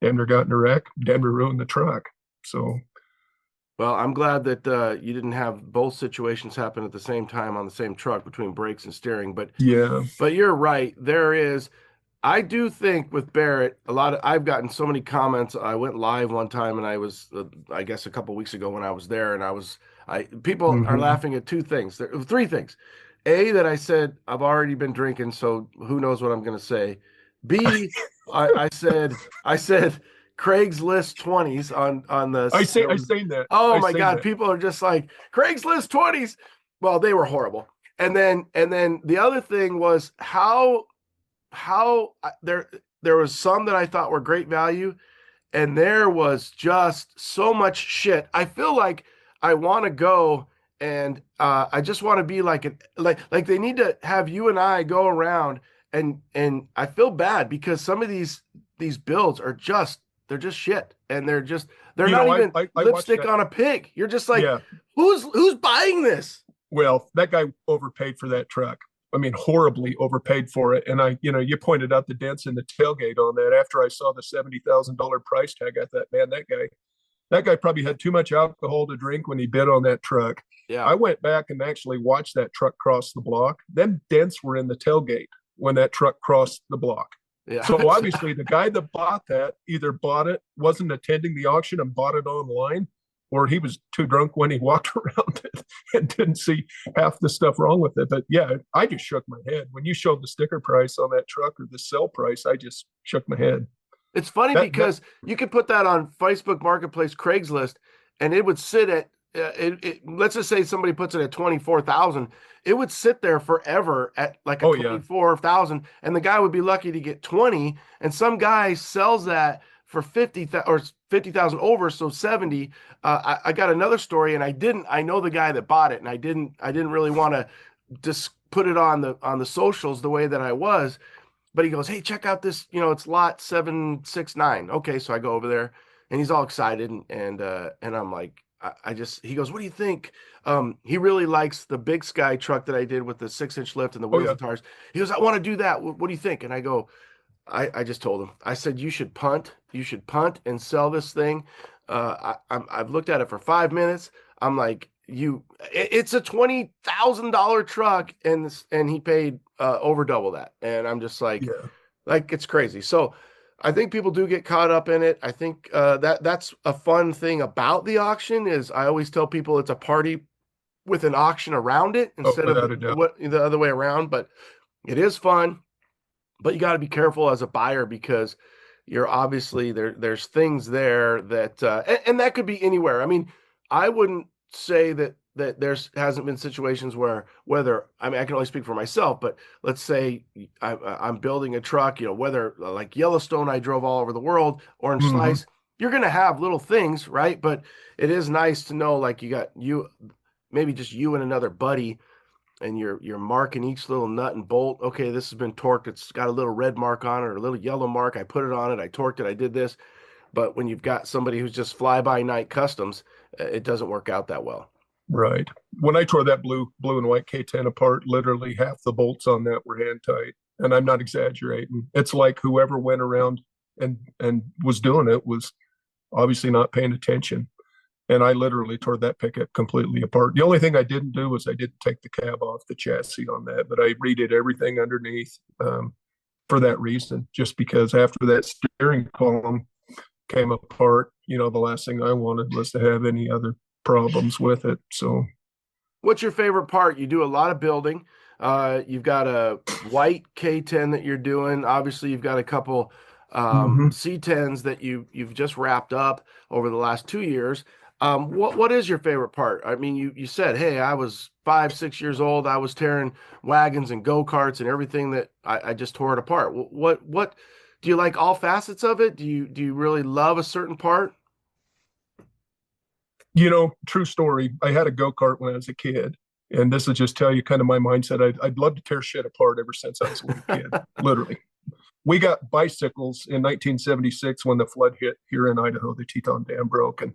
Denver got in a wreck. Denver ruined the truck. So, well, I'm glad that you didn't have both situations happen at the same time on the same truck between brakes and steering. But yeah, but you're right. There is. I do think with Barrett, I've gotten so many comments. I went live one time, and I was, I guess, a couple weeks ago when I was there, and people are laughing at 2 things. 3 things. A, that I said I've already been drinking, so who knows what I'm going to say. B, I said Craigslist 20s on the. I say that. Oh my God, that. People are just like Craigslist 20s. Well, they were horrible. And then the other thing was how there was some that I thought were great value, and there was just so much shit. I feel like I want to go and I just want to be like they need to have you and I go around and I feel bad because some of these builds are they're just shit, and they're not even lipstick on a pig. You're just like, who's buying this? Well, that guy overpaid for that truck. I mean, horribly overpaid for it. And you pointed out the dents in the tailgate on that. After I saw the $70,000 price tag, I thought, man, that guy probably had too much alcohol to drink when he bid on that truck. Yeah. I went back and actually watched that truck cross the block. Them dents were in the tailgate when that truck crossed the block. Yeah. So obviously the guy that bought that either bought it, wasn't attending the auction and bought it online, or he was too drunk when he walked around it and didn't see half the stuff wrong with it. But yeah, I just shook my head. When you showed the sticker price on that truck or the sell price, I just shook my head. It's funny because you could put that on Facebook Marketplace, Craigslist, and it would sit at, let's just say somebody puts it at 24,000. It would sit there forever at like 24,000, and the guy would be lucky to get 20. And some guy sells that for 50,000 or 50,000 over, so 70. I got another story, and I know the guy that bought it, and I didn't really want to just put it on the socials the way that I was, but he goes, hey, check out this, it's lot 769. Okay, so I go over there, and he's all excited, and I'm like, he goes, what do you think? He really likes the Big Sky truck that I did with the 6-inch lift and the wheels and tires. He goes, I want to do that. What do you think? And I go, I just told him, I said, you should punt and sell this thing. I've looked at it for 5 minutes. I'm like, it's a $20,000 truck, and he paid over double that. And I'm just like, it's crazy. So I think people do get caught up in it. I think that's a fun thing about the auction is I always tell people it's a party with an auction around it instead of the other way around. But it is fun. But you got to be careful as a buyer because you're obviously there's things there that and that could be anywhere. I mean, I wouldn't say that there's hasn't been situations where I can only speak for myself, but let's say I'm building a truck, whether like Yellowstone, I drove all over the world, Orange Slice, you're going to have little things, right? But it is nice to know, like maybe just you and another buddy, and you're marking each little nut and bolt. Okay, this has been torqued. It's got a little red mark on it or a little yellow mark. I put it on it. I torqued it. I did this. But when you've got somebody who's just fly-by-night customs, it doesn't work out that well. Right. When I tore that blue and white K10 apart, literally half the bolts on that were hand tight. And I'm not exaggerating. It's like whoever went around and was doing it was obviously not paying attention. And I literally tore that pickup completely apart. The only thing I didn't do was I didn't take the cab off the chassis on that, but I redid everything underneath for that reason, just because after that steering column came apart, the last thing I wanted was to have any other problems with it. So what's your favorite part? You do a lot of building. You've got a white K10 that you're doing. Obviously you've got a couple C10s that you've just wrapped up over the last 2 years. What is your favorite part? I mean, you said, hey, I was 5, 6 years old. I was tearing wagons and go-karts and everything that I just tore it apart. What do you like all facets of it? Do you really love a certain part? True story. I had a go-kart when I was a kid. And this will just tell you kind of my mindset. I'd love to tear shit apart ever since I was a little kid, literally. We got bicycles in 1976 when the flood hit here in Idaho. The Teton Dam broke and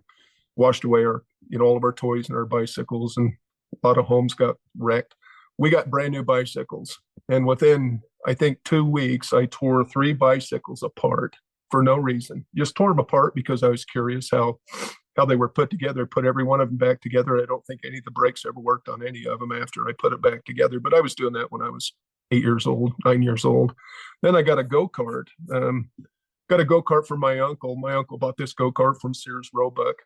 washed away all of our toys and our bicycles, and a lot of homes got wrecked. We got brand new bicycles. And within, I think, 2 weeks, I tore 3 bicycles apart for no reason. Just tore them apart because I was curious how they were put together, put every one of them back together. I don't think any of the brakes ever worked on any of them after I put it back together, but I was doing that when I was 8 years old, 9 years old. Then I got a go-kart. Got a go-kart from my uncle. My uncle bought this go-kart from Sears Roebuck.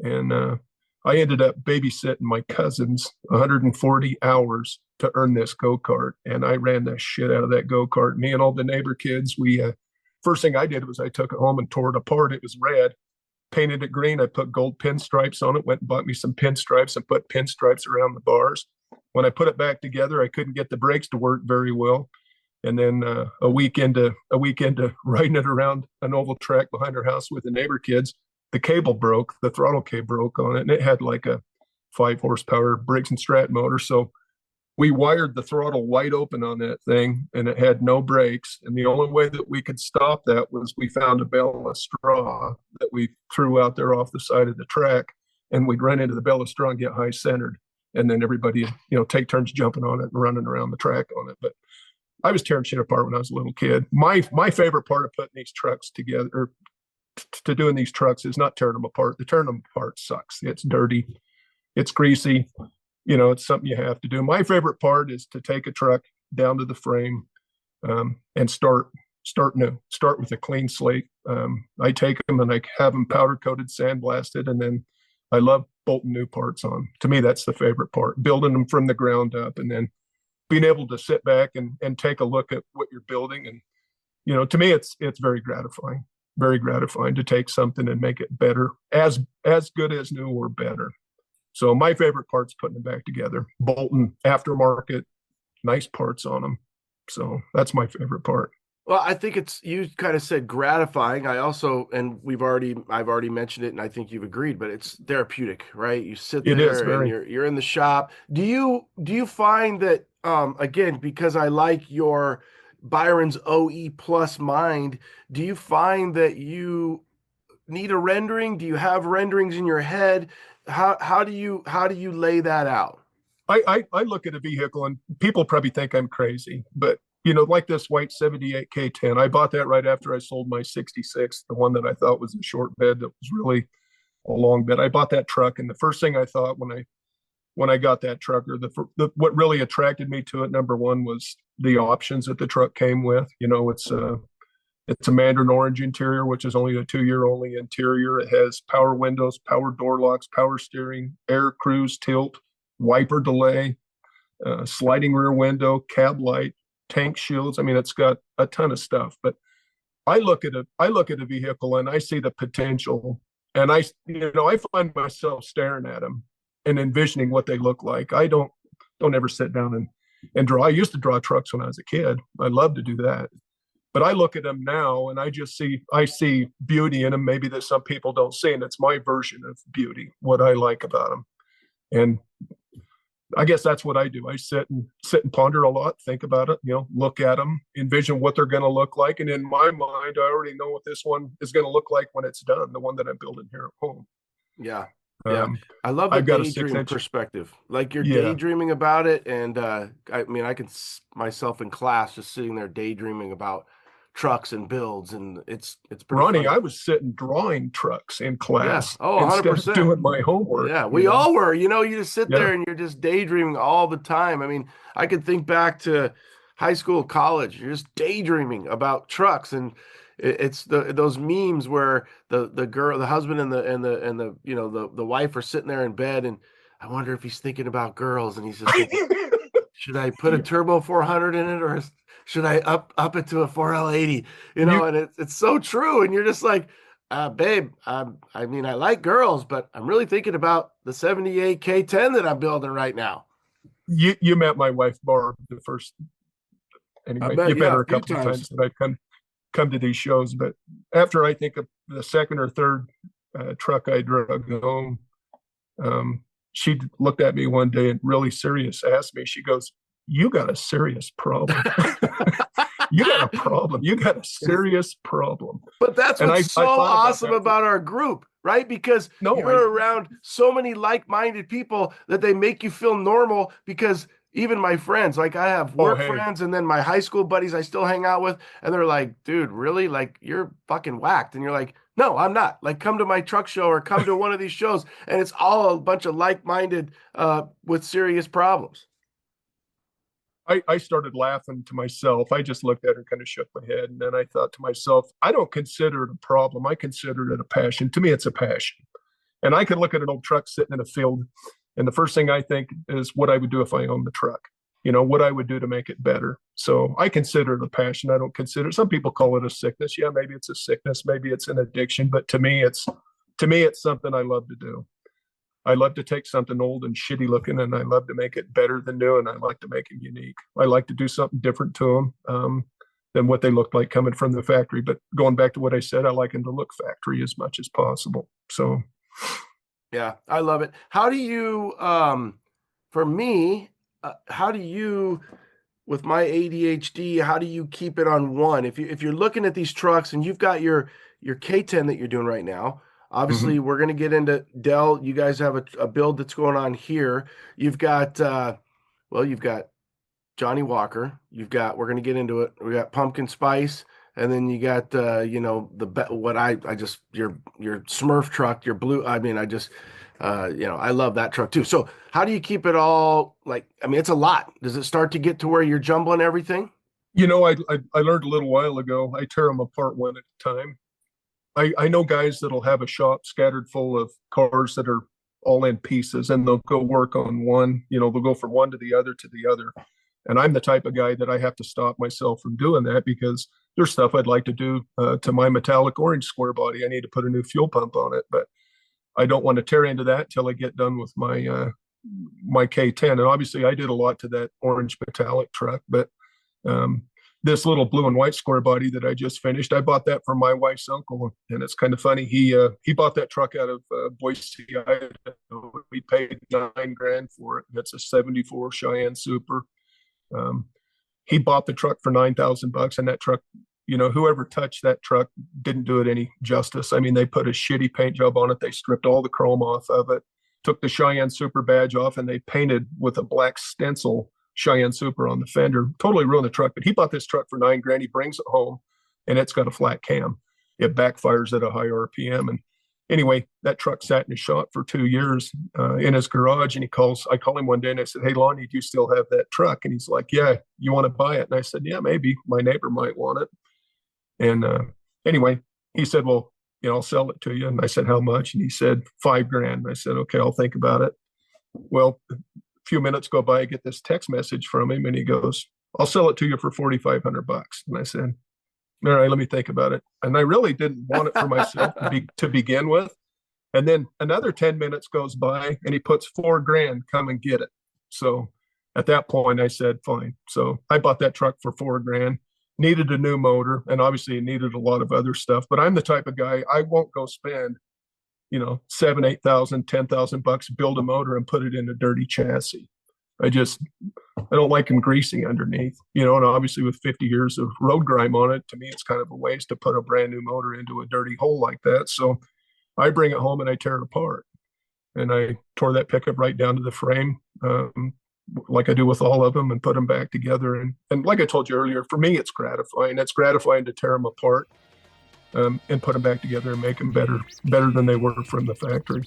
And I ended up babysitting my cousins 140 hours to earn this go-kart. And I ran the shit out of that go-kart. Me and all the neighbor kids, first thing I did was I took it home and tore it apart. It was red. Painted it green. I put gold pinstripes on it, went and bought me some pinstripes and put pinstripes around the bars. When I put it back together, I couldn't get the brakes to work very well. And then a week into riding it around an oval track behind our house with the neighbor kids, the cable broke, the throttle cable broke on it, and it had like a 5 horsepower Briggs and Stratton motor. So we wired the throttle wide open on that thing, and it had no brakes. And the only way that we could stop that was we found a bale of straw that we threw out there off the side of the track, and we'd run into the bale of straw and get high centered. And then everybody, take turns jumping on it and running around the track on it. But I was tearing shit apart when I was a little kid. My favorite part of putting these trucks together, or to doing these trucks, is not tearing them apart. The tearing them apart sucks. It's dirty. It's greasy. It's something you have to do. My favorite part is to take a truck down to the frame and start new. Start with a clean slate. I take them and I have them powder coated, sandblasted, and then I love bolting new parts on. To me, that's the favorite part, building them from the ground up, and then being able to sit back and take a look at what you're building. And, to me, it's very gratifying to take something and make it better, as good as new or better. So my favorite part's putting them back together, bolting aftermarket, nice parts on them. So that's my favorite part. Well, I think you kind of said gratifying. I've already mentioned it, and I think you've agreed, but it's therapeutic, right? You sit there and you're in the shop. Do you find that, again, because I like your Byron's OE plus mind, do you find that you need a rendering? Do you have renderings in your head? How do you lay that out? I look at a vehicle and people probably think I'm crazy, but like this white 78 K10, I bought that right after I sold my 66, the one that I thought was a short bed that was really a long bed. I bought that truck, and the first thing I thought when I got that truck, or what really attracted me to it, number one, was the options that the truck came with. It's a mandarin orange interior, which is only a 2-year only interior. It has power windows, power door locks, power steering, air cruise, tilt, wiper delay, sliding rear window, cab light, tank shields. I mean, it's got a ton of stuff. But I look at a vehicle and I see the potential, and I find myself staring at them and envisioning what they look like. I don't ever sit down and draw. I used to draw trucks when I was a kid. I love to do that. But I look at them now and I see beauty in them, maybe that some people don't see. And it's my version of beauty, what I like about them. And I guess that's what I do. I sit and ponder a lot, think about it, look at them, envision what they're going to look like. And in my mind, I already know what this one is going to look like when it's done, the one that I'm building here at home. Yeah. Yeah. I love the daydream perspective. Like you're daydreaming about it. And I can myself in class just sitting there daydreaming about trucks and builds, and it's pretty Ronnie, funny. I was sitting drawing trucks in class. Yeah. Oh, 100%. Instead of doing my homework. Yeah, we all were. You just sit there and you're just daydreaming all the time. I mean, I could think back to high school, college. You're just daydreaming about trucks, and it's those memes where the husband and the wife are sitting there in bed, and I wonder if he's thinking about girls, and he's just thinking, should I put a turbo 400 in it, or should I up it to a 4L80? You know, and it's so true. And you're just like, babe, I mean, I like girls, but I'm really thinking about the 78 K10 that I'm building right now. You met my wife, Barb, the first. Anyway, you met her a couple of times that I've come to these shows. But after I think of the second or third truck I drug home, she looked at me one day and really serious asked me, she goes, "You got a serious problem." You got a problem. You got a serious problem. But that's what's so awesome about our group, right? Because you're around so many like-minded people that they make you feel normal. Because even my friends, like I have work friends and then my high school buddies I still hang out with, and they're like, dude, really? Like, you're fucking whacked. And you're like, no, I'm not. Like, come to my truck show or come to one of these shows, and it's all a bunch of like-minded with serious problems. I started laughing to myself. I just looked at her, kind of shook my head, and then I thought to myself, I don't consider it a problem. I consider it a passion. To me, it's a passion. And I can look at an old truck sitting in a field, and the first thing I think is what I would do if I owned the truck. You know, what I would do to make it better. So I consider it a passion. I don't consider, some people call it a sickness. Yeah, maybe it's a sickness, maybe it's an addiction, but to me it's something I love to do. I love to take something old and shitty looking, and I love to make it better than new, and I like to make it unique. I like to do something different to them than what they look like coming from the factory. But going back to what I said, I like them to look factory as much as possible. So, yeah, I love it. How do you, for me, how do you, with my ADHD, how do you keep it on one? If you're looking at these trucks and you've got your K10 that you're doing right now, obviously we're going to get into Dell. You guys have a build that's going on here. You've got, you've got Johnny Walker. You've got, we're going to get into it. We got Pumpkin Spice. And then you got, your Smurf truck, your blue. I mean, I love that truck too. So how do you keep it all it's a lot. Does it start to get to where you're jumbling everything? You know, I learned a little while ago, I tear them apart one at a time. I know guys that'll have a shop scattered full of cars that are all in pieces, and they'll go work on one, they'll go from one to the other. And I'm the type of guy that I have to stop myself from doing that, because there's stuff I'd like to do to my metallic orange square body. I need to put a new fuel pump on it, but I don't want to tear into that until I get done with my my K10. And obviously I did a lot to that orange metallic truck, but this little blue and white square body that I just finished, I bought that from my wife's uncle. And it's kind of funny. He bought that truck out of Boise, Idaho. We paid $9,000 for it. It's a 74 Cheyenne Super. He bought the truck for $9,000, and that truck, whoever touched that truck didn't do it any justice. I mean, they put a shitty paint job on it. They stripped all the chrome off of it, took the Cheyenne Super badge off, and they painted with a black stencil Cheyenne Super on the fender. Totally ruined the truck. But he bought this truck for $9,000. He brings it home, and it's got a flat cam. It backfires at a high RPM. And anyway, that truck sat in his shop for 2 years in his garage. And I call him one day and I said, "Hey, Lonnie, do you still have that truck?" And he's like, "Yeah, you want to buy it?" And I said, "Yeah, maybe. My neighbor might want it." And anyway, he said, "Well, I'll sell it to you." And I said, "How much?" And he said, $5,000. I said, "Okay, I'll think about it." Well, a few minutes go by, I get this text message from him, and he goes, "I'll sell it to you for $4,500. And I said, "All right, let me think about it." And I really didn't want it for myself to begin with. And then another 10 minutes goes by, and he puts $4,000, "Come and get it." So at that point I said, fine. So I bought that truck for $4,000, needed a new motor, and obviously it needed a lot of other stuff. But I'm the type of guy, I won't go spend, $7,000, $8,000, $10,000, build a motor and put it in a dirty chassis. I don't like them greasy underneath, and obviously with 50 years of road grime on it, to me, it's kind of a waste to put a brand new motor into a dirty hole like that. So I bring it home and I tear it apart, and I tore that pickup right down to the frame, like I do with all of them, and put them back together. And like I told you earlier, for me, it's gratifying. It's gratifying to tear them apart and put them back together and make them better than they were from the factory.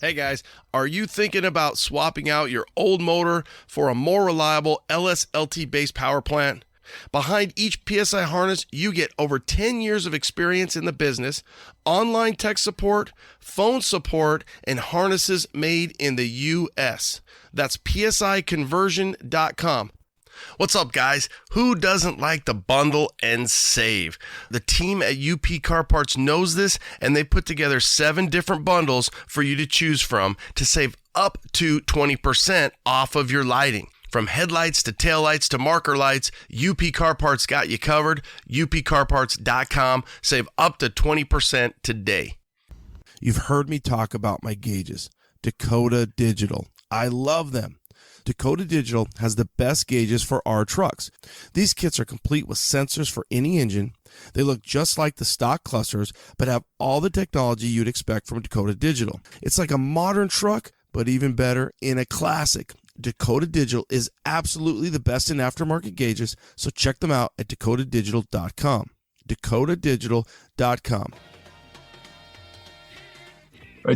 Hey guys, are you thinking about swapping out your old motor for a more reliable LSLT-based power plant? Behind each PSI harness, you get over 10 years of experience in the business, online tech support, phone support, and harnesses made in the U.S. That's PSIconversion.com. What's up, guys? Who doesn't like to bundle and save? The team at UP Car Parts knows this, and they put together 7 different bundles for you to choose from to save up to 20% off of your lighting. From headlights to taillights to marker lights, UP Car Parts got you covered. upcarparts.com. Save up to 20% today. You've heard me talk about my gauges, Dakota Digital. I love them. Dakota Digital has the best gauges for our trucks. These kits are complete with sensors for any engine. They look just like the stock clusters, but have all the technology you'd expect from Dakota Digital. It's like a modern truck, but even better in a classic. Dakota Digital is absolutely the best in aftermarket gauges, so check them out at dakotadigital.com. dakotadigital.com. I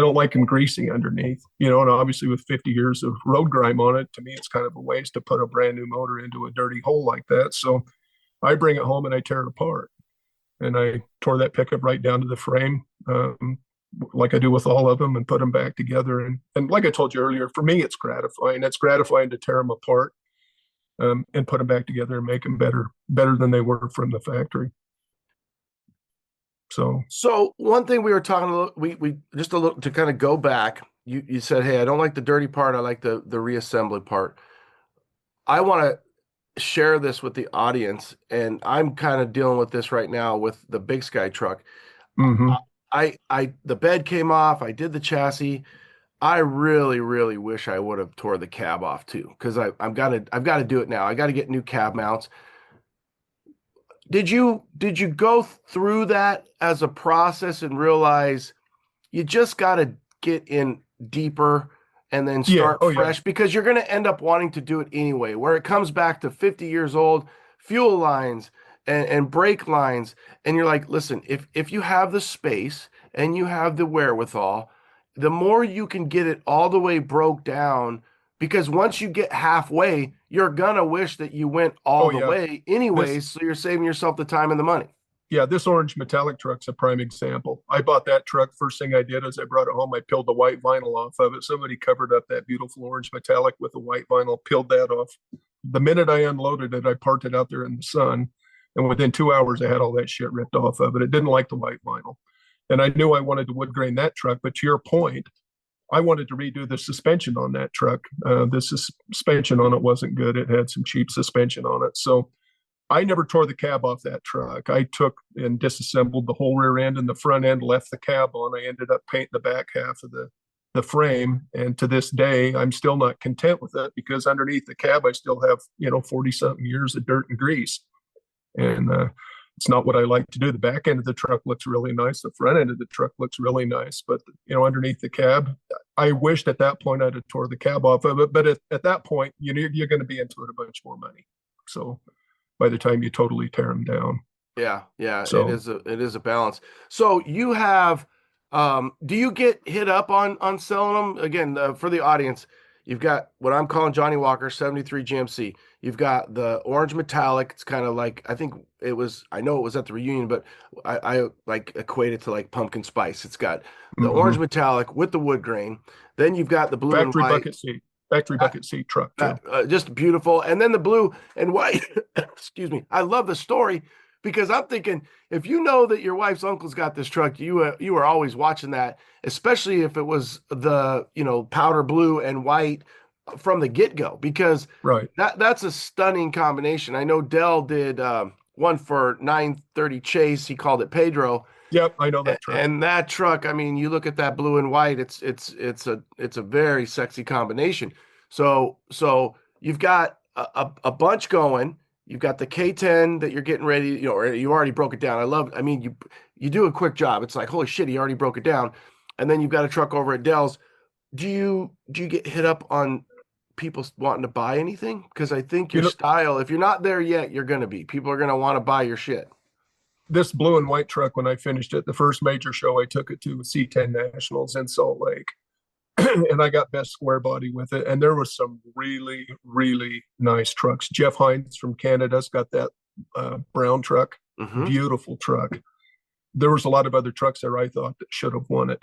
don't like them greasy underneath, and obviously with 50 years of road grime on it, to me, it's kind of a waste to put a brand new motor into a dirty hole like that. So I bring it home and I tear it apart, and I tore that pickup right down to the frame, like I do with all of them, and put them back together. And like I told you earlier, for me, it's gratifying. It's gratifying to tear them apart, and put them back together and make them better than they were from the factory. So one thing we were talking about, we just a little to kind of go back. You said, hey, I don't like the dirty part. I like the reassembly part. I want to share this with the audience, and I'm kind of dealing with this right now with the Big Sky truck. Mm-hmm. The bed came off. I did the chassis. I really, really wish I would have tore the cab off too, because I've got to do it now. I got to get new cab mounts. Did you go through that as a process and realize you just got to get in deeper and then start fresh? Because you're going to end up wanting to do it anyway, where it comes back to 50 years old, fuel lines and brake lines. And you're like, listen, if you have the space and you have the wherewithal, the more you can get it all the way broke down, because once you get halfway, you're going to wish that you went all the way anyways, so you're saving yourself the time and the money. Yeah, this orange metallic truck's a prime example. I bought that truck. First thing I did is I brought it home. I peeled the white vinyl off of it. Somebody covered up that beautiful orange metallic with the white vinyl, peeled that off. The minute I unloaded it, I parked it out there in the sun. And within 2 hours, I had all that shit ripped off of it. It didn't like the white vinyl. And I knew I wanted to wood grain that truck. But to your point, I wanted to redo the suspension on that truck. The suspension on it wasn't good. It had some cheap suspension on it. So I never tore the cab off that truck. I took and disassembled the whole rear end and the front end, left the cab on. I ended up painting the back half of the frame. And to this day, I'm still not content with it, because underneath the cab, I still have, 40 something years of dirt and grease. And it's not what I like to do. The back end of the truck looks really nice. The front end of the truck looks really nice. But, underneath the cab, I wished at that point I'd have tore the cab off of it. But at that point, you're going to be into it a bunch more money. So by the time you totally tear them down. Yeah. So, it is a balance. So you have, do you get hit up on selling them? Again, for the audience, you've got what I'm calling Johnny Walker 73 GMC. You've got the orange metallic. It's kind of like, I know it was at the reunion, but I like equate it to like pumpkin spice. It's got the orange metallic with the wood grain. Then you've got the blue and white. Factory bucket seat truck. Just beautiful. And then the blue and white. Excuse me. I love the story, because I'm thinking, if you know that your wife's uncle's got this truck, you are always watching that, especially if it was the, powder blue and white from the get-go, because that's a stunning combination. I know Dell did one for 930 Chase. He called it Pedro. Yep, I know that truck. And that truck, I mean, you look at that blue and white, it's a very sexy combination. So you've got a bunch going. You've got the K10 that you're getting ready, or you already broke it down. You do a quick job. It's like, holy shit, he already broke it down. And then you've got a truck over at Dell's. Do you get hit up on people wanting to buy anything? Because I think your style, if you're not there yet, you're going to be. People are going to want to buy your shit. This blue and white truck, when I finished it, the first major show I took it to was C10 Nationals in Salt Lake. And I got best square body with it. And there was some really, really nice trucks. Jeff Hines from Canada's got that brown truck. Beautiful truck. There was a lot of other trucks there I thought that should have won it.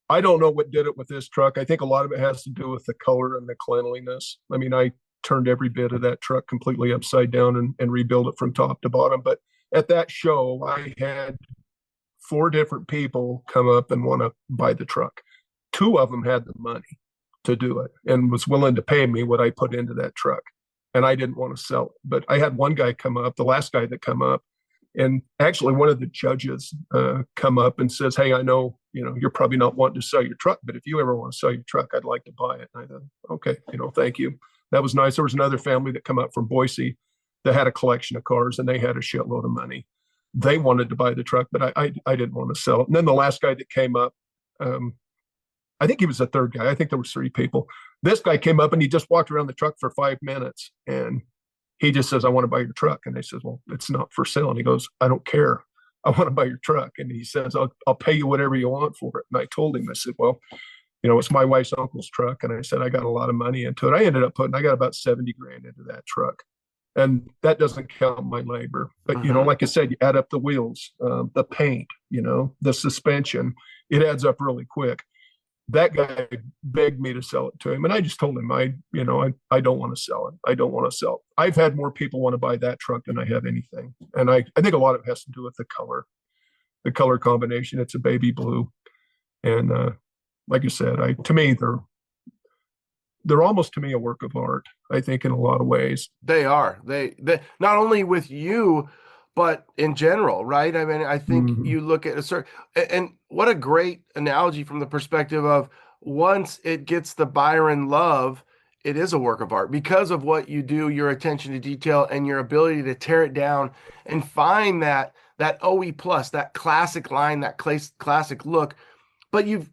I don't know what did it with this truck. I think a lot of it has to do with the color and the cleanliness. I mean, I turned every bit of that truck completely upside down and rebuilt it from top to bottom. But at that show, I had 4 different people come up and want to buy the truck. 2 of them had the money to do it and was willing to pay me what I put into that truck. And I didn't want to sell it. But I had one guy come up, the last guy that come up, and actually one of the judges come up and says, hey, I know, you're probably not wanting to sell your truck, but if you ever want to sell your truck, I'd like to buy it. And I thought, okay, thank you. That was nice. There was another family that come up from Boise that had a collection of cars, and they had a shitload of money. They wanted to buy the truck, but I didn't want to sell it. And then the last guy that came up, I think he was the third guy. I think there was 3 people. This guy came up and he just walked around the truck for 5 minutes, and he just says, I want to buy your truck. And they says, well, it's not for sale. And he goes, I don't care. I want to buy your truck. And he says, I'll pay you whatever you want for it. And I told him, I said, well, it's my wife's uncle's truck. And I said, I got a lot of money into it. I got about 70 grand into that truck. And that doesn't count my labor. But, like I said, you add up the wheels, the paint, the suspension, it adds up really quick. That guy begged me to sell it to him. And I just told him, I don't want to sell it. I don't want to sell it. I've had more people want to buy that truck than I have anything. And I think a lot of it has to do with the color combination. It's a baby blue. And like I said, to me, they're almost to me a work of art, I think, in a lot of ways. They are. They not only with you, but in general, right? I mean, I think you look at a certain, and what a great analogy from the perspective of once it gets the Byron love, it is a work of art because of what you do, your attention to detail and your ability to tear it down and find that OE plus, that classic line, that classic look. But you've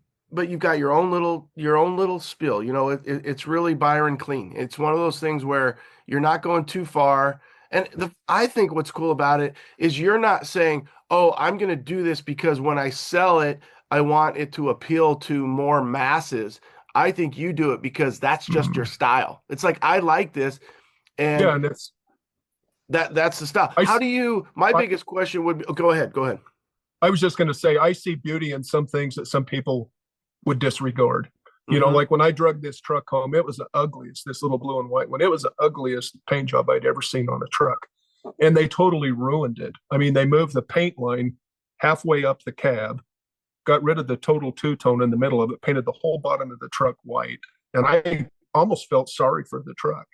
got your own little spill. It's really Byron clean. It's one of those things where you're not going too far. And I think what's cool about it is you're not saying, oh, I'm going to do this because when I sell it, I want it to appeal to more masses. I think you do it because that's just your style. It's like, I like this. And that's the style. My biggest question would be, go ahead. I was just going to say, I see beauty in some things that some people would disregard. Like when I drug this truck home, it was the ugliest, this little blue and white one. It was the ugliest paint job I'd ever seen on a truck. And they totally ruined it. I mean, they moved the paint line halfway up the cab, got rid of the total two-tone in the middle of it, painted the whole bottom of the truck white. And I almost felt sorry for the truck.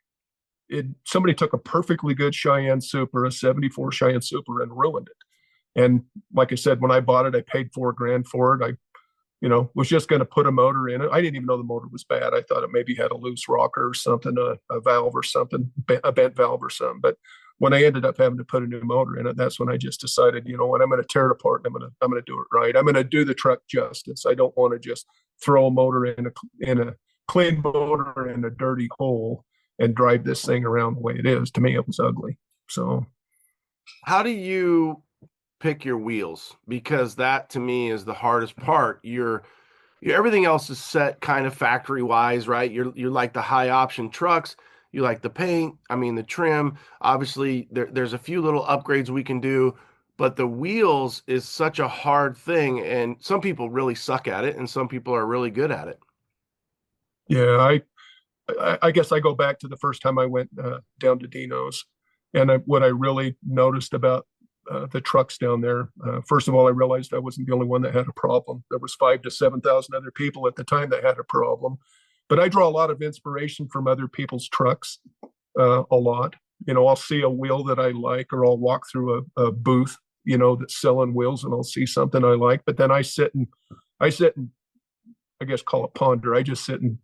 Somebody took a perfectly good Cheyenne Super, a 74 Cheyenne Super, and ruined it. And like I said, when I bought it, I paid $4,000 for it. I was just going to put a motor in it. I didn't even know the motor was bad. I thought it maybe had a loose rocker or something, a valve or something, a bent valve or something. But when I ended up having to put a new motor in it, that's when I just decided, I'm going to tear it apart and I'm going to do it right. I'm going to do the truck justice. I don't want to just throw a motor in a clean motor in a dirty hole and drive this thing around the way it is. To me, it was ugly. So how do you pick your wheels? Because that to me is the hardest part. Everything else is set kind of factory wise, right? You're like the high option trucks, you like the paint, the trim. Obviously there's a few little upgrades we can do, but the wheels is such a hard thing, and some people really suck at it and some people are really good at it. Yeah, I guess I go back to the first time I went down to Dino's, and what I really noticed about the trucks down there. First of all, I realized I wasn't the only one that had a problem. There was 5,000 to 7,000 other people at the time that had a problem. But I draw a lot of inspiration from other people's trucks, a lot. I'll see a wheel that I like, or I'll walk through a booth, that's selling wheels, and I'll see something I like. But then I sit and I guess call it ponder. I just sit and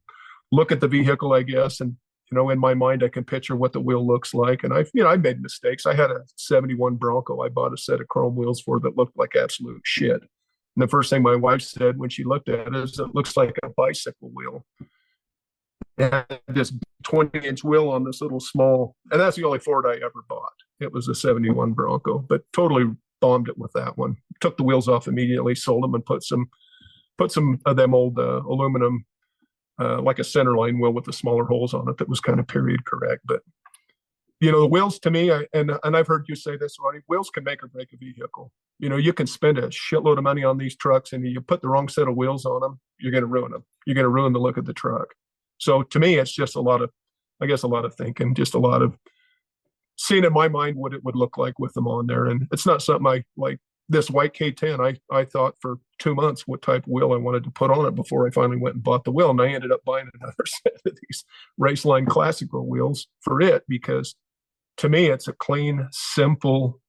look at the vehicle, I guess, and in my mind, I can picture what the wheel looks like. And I made mistakes. I had a 71 Bronco I bought a set of chrome wheels for that looked like absolute shit. And the first thing my wife said when she looked at it is, it looks like a bicycle wheel. And this 20-inch wheel on this little small, and that's the only Ford I ever bought. It was a 71 Bronco, but totally bombed it with that one. Took the wheels off immediately, sold them, and put some of them old aluminum, like a centerline wheel with the smaller holes on it that was kind of period correct. But, the wheels to me, and I've heard you say this, Ronnie, wheels can make or break a vehicle. You can spend a shitload of money on these trucks, and you put the wrong set of wheels on them, you're going to ruin them. You're going to ruin the look of the truck. So to me, it's just a lot of I guess a lot of thinking, just a lot of seeing in my mind what it would look like with them on there. And it's not something I like. This white K10, I thought for 2 months what type of wheel I wanted to put on it before I finally went and bought the wheel. And I ended up buying another set of these Raceline Classical wheels for it, because to me, it's a clean, simple,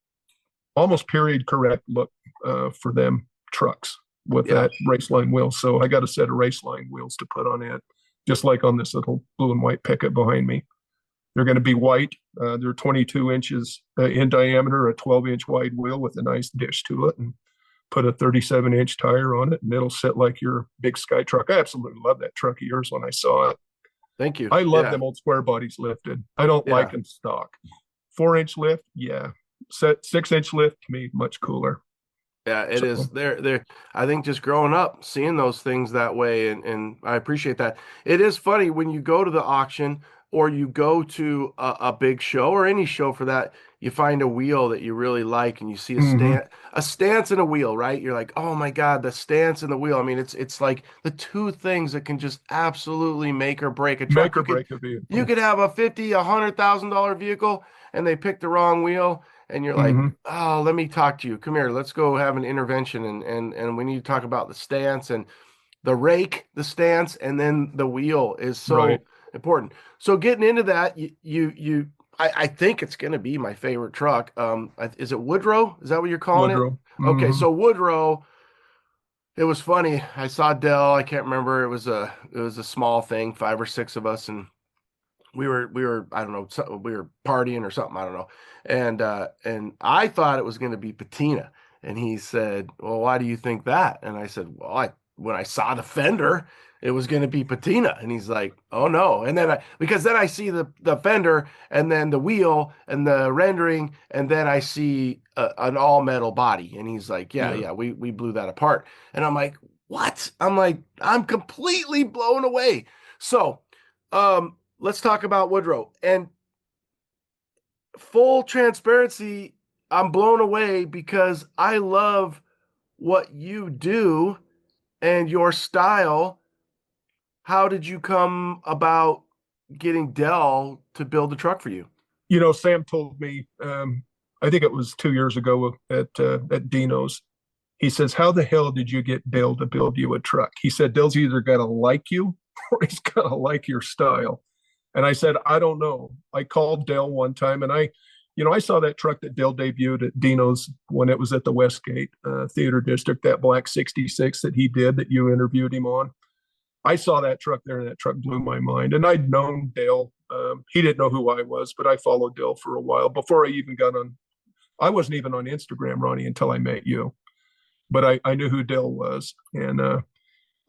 almost period correct look for them trucks with that Raceline wheel. So I got a set of Raceline wheels to put on it, just like on this little blue and white pickup behind me. They're going to be white. They're 22 inches in diameter, a 12-inch wide wheel with a nice dish to it, and put a 37-inch tire on it, and it'll sit like your big Sky truck. I absolutely love that truck of yours when I saw it. Thank you. I love them old square bodies lifted. I don't like them stock. 4-inch lift, yeah. 6-inch lift, to me, much cooler. Yeah, it is. They're I think just growing up, seeing those things that way, and I appreciate that. It is funny when you go to the auction or you go to a big show or any show for that, you find a wheel that you really like and you see a stance and a wheel, right? You're like, oh my God, the stance and the wheel. I mean, it's like the two things that can just absolutely make or break a truck. Make or break a vehicle. You could have a $100,000 vehicle and they pick the wrong wheel. And you're like, oh, let me talk to you. Come here. Let's go have an intervention. And we need to talk about the stance and the rake, the stance, and then the wheel is so important. So getting into that, I think it's going to be my favorite truck. Is it Woodrow? Is that what you're calling it? Okay. So Woodrow, it was funny. I saw Dell. I can't remember. It was a small thing, 5 or 6 of us. And we were, I don't know, we were partying or something. I don't know. And I thought it was going to be patina. And he said, well, why do you think that? And I said, well, when I saw the fender, it was going to be patina. And he's like, oh no. And then because then I see the fender and then the wheel and the rendering. And then I see an all metal body. And he's like, yeah, we blew that apart. And I'm like, what? I'm like, I'm completely blown away. So, let's talk about Woodrow. And full transparency, I'm blown away because I love what you do and your style. How did you come about getting Dell to build a truck for you? You know, Sam told me, I think it was 2 years ago at Dino's. He says, how the hell did you get Dell to build you a truck? He said, Dell's either got to like you or he's got to like your style. And I said, I don't know. I called Dell one time and I saw that truck that Dell debuted at Dino's when it was at the Westgate Theater District, that black 66 that he did that you interviewed him on. I saw that truck there and that truck blew my mind. And I'd known Dell. He didn't know who I was, but I followed Dell for a while before I even I wasn't even on Instagram, Ronnie, until I met you. But I knew who Dell was. And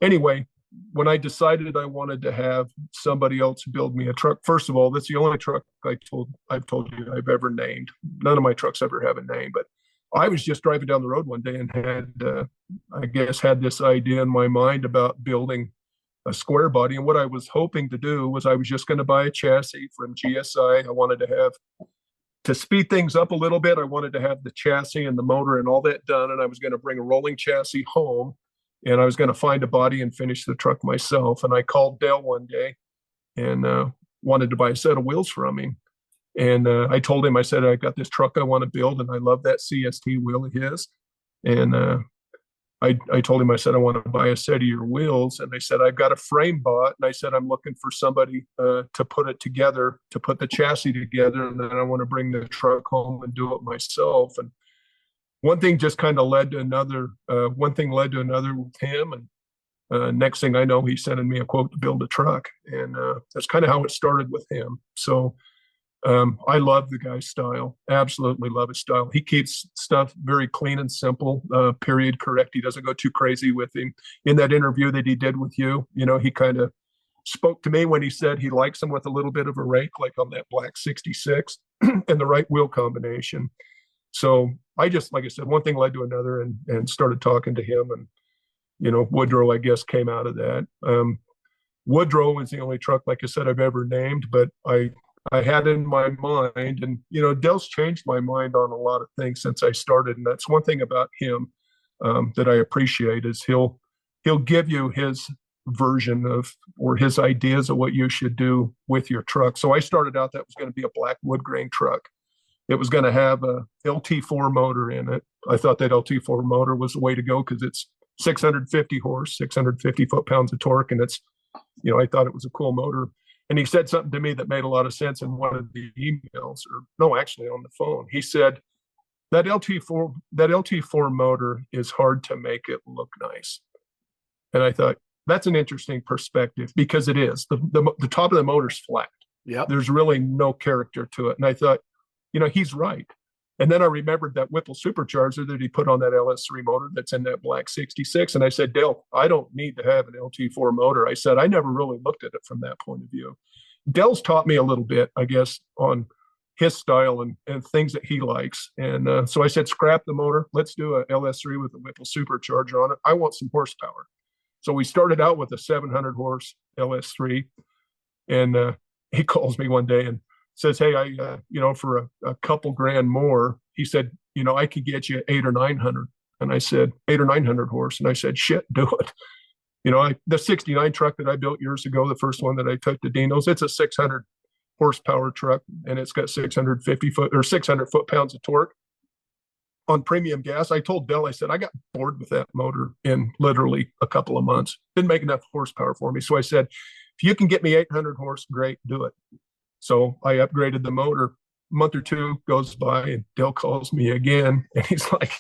anyway, when I decided I wanted to have somebody else build me a truck, first of all, that's the only truck I've told you I've ever named. None of my trucks ever have a name, but I was just driving down the road one day and had this idea in my mind about building a square body. And what I was hoping to do was I was just going to buy a chassis from GSI. I wanted to speed things up a little bit. I wanted to have the chassis and the motor and all that done. And I was going to bring a rolling chassis home. And I was going to find a body and finish the truck myself. And I called Dell one day and wanted to buy a set of wheels from him. And I told him, I said, I got this truck I want to build, and I love that CST wheel of his. And I told him, I said, I want to buy a set of your wheels. And they said, I've got a frame bought. And I said, I'm looking for somebody to put it together, to put the chassis together. And then I want to bring the truck home and do it myself. And one thing just kind of led to another. One thing led to another with him. And next thing I know, he's sending me a quote to build a truck. And that's kind of how it started with him. So I love the guy's style. Absolutely love his style. He keeps stuff very clean and simple, period correct. He doesn't go too crazy with him. In that interview that he did with you, he kind of spoke to me when he said he likes them with a little bit of a rake, like on that black 66 and the right wheel combination. So I just, like I said, one thing led to another and started talking to him. And, Woodrow, I guess, came out of that. Woodrow is the only truck, like I said, I've ever named, but I had in my mind, and, Dell's changed my mind on a lot of things since I started. And that's one thing about him that I appreciate is he'll give you his version of, or his ideas of what you should do with your truck. So I started out that was going to be a black wood grain truck. It was going to have a LT4 motor in it. I thought that LT4 motor was the way to go because it's 650 horse, 650 foot-pounds of torque, and it's, I thought it was a cool motor. And he said something to me that made a lot of sense in one of the emails, or no, actually on the phone. He said that LT4 motor is hard to make it look nice. And I thought that's an interesting perspective because it is. The top of the motor's flat. Yep. There's really no character to it. And I thought, he's right. And then I remembered that Whipple supercharger that he put on that LS3 motor that's in that black 66. And I said, Dale, I don't need to have an LT4 motor. I said, I never really looked at it from that point of view. Dale's taught me a little bit, I guess, on his style and things that he likes. And so I said, scrap the motor. Let's do a LS3 with a Whipple supercharger on it. I want some horsepower. So we started out with a 700 horse LS3. And he calls me one day and says, hey, for a couple grand more, he said, I could get you 800 or 900. And I said, 800 or 900 horse. And I said, shit, do it. The 69 truck that I built years ago, the first one that I took to Dino's, it's a 600 horsepower truck, and it's got 600 foot-pounds of torque on premium gas. I told Bill, I said, I got bored with that motor in literally a couple of months. Didn't make enough horsepower for me. So I said, if you can get me 800 horse, great, do it. So I upgraded the motor. A month or two goes by, and Dale calls me again, and he's like,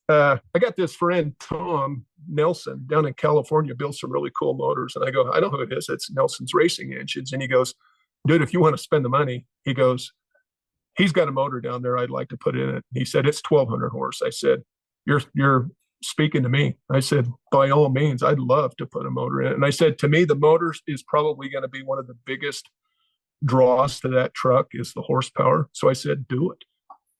I got this friend, Tom Nelson, down in California, built some really cool motors. And I go, I know who it is. It's Nelson's Racing Engines. And he goes, dude, if you want to spend the money, he goes, he's got a motor down there I'd like to put in it. He said, it's 1,200 horse. I said, you're speaking to me. I said, by all means, I'd love to put a motor in it. And I said, to me, the motors is probably going to be one of the biggest draws to that truck is the horsepower. So I said, do it.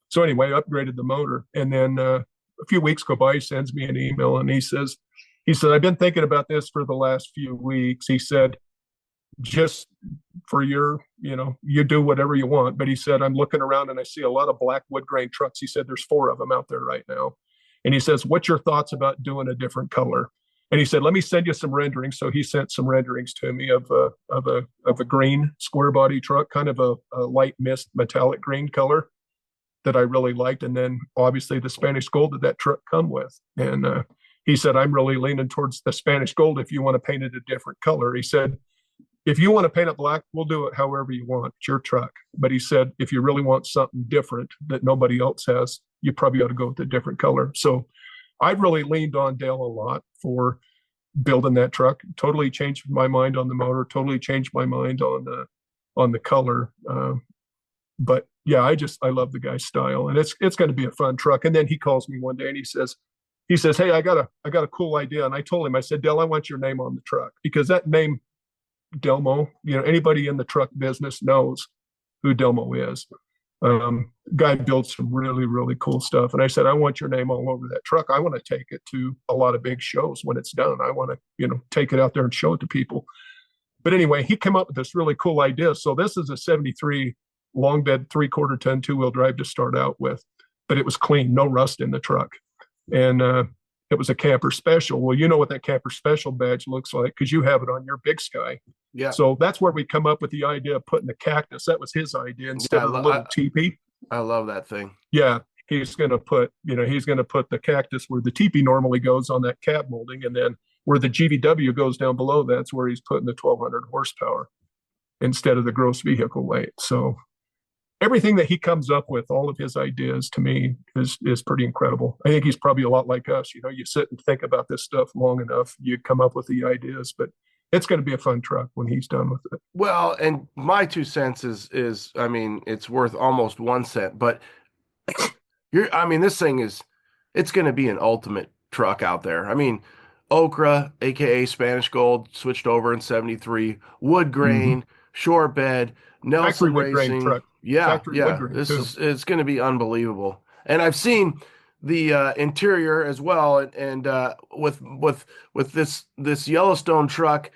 So anyway, I upgraded the motor. And then a few weeks go by, he sends me an email and he said, I've been thinking about this for the last few weeks. He said, just for your, you do whatever you want. But he said, I'm looking around and I see a lot of black wood grain trucks. He said, there's 4 of them out there right now. And he says, what's your thoughts about doing a different color? And he said, let me send you some renderings. So he sent some renderings to me of a green square body truck, kind of a light mist metallic green color that I really liked. And then obviously the Spanish gold that truck come with. And he said, I'm really leaning towards the Spanish gold if you want to paint it a different color. He said, if you want to paint it black, we'll do it however you want. It's your truck. But he said, if you really want something different that nobody else has, you probably ought to go with a different color. So I've really leaned on Dale a lot for building that truck. Totally changed my mind on the motor, totally changed my mind on the color. But yeah, I love the guy's style, and it's going to be a fun truck. And then he calls me one day and he says, hey, I got a cool idea. And I told him, I said, Dale, I want your name on the truck, because that name Delmo, anybody in the truck business knows who Delmo is. Guy builds some really, really cool stuff. And I said, I want your name all over that truck. I want to take it to a lot of big shows when it's done. I want to, take it out there and show it to people. But anyway, he came up with this really cool idea. So this is a 73 long bed, 3/4 ton, 2-wheel drive to start out with, but it was clean, no rust in the truck. And it was a camper special. Well, you know what that camper special badge looks like because you have it on your Big Sky. Yeah. So that's where we come up with the idea of putting the cactus. That was his idea instead of a little teepee. I love that thing. Yeah. He's going to put the cactus where the teepee normally goes on that cab molding. And then where the GVW goes down below, that's where he's putting the 1,200 horsepower instead of the gross vehicle weight. So everything that he comes up with, all of his ideas, to me is pretty incredible. I think he's probably a lot like us. You sit and think about this stuff long enough, you come up with the ideas, but it's going to be a fun truck when he's done with it. Well, and my 2 cents is I mean, it's worth almost 1 cent, but this thing it's going to be an ultimate truck out there. I mean, Okra, AKA Spanish Gold, switched over in 73, wood grain, short bed, Nelson Factory Racing. Wood grain truck. Yeah. It's going to be unbelievable. And I've seen the interior as well, and with this Yellowstone truck,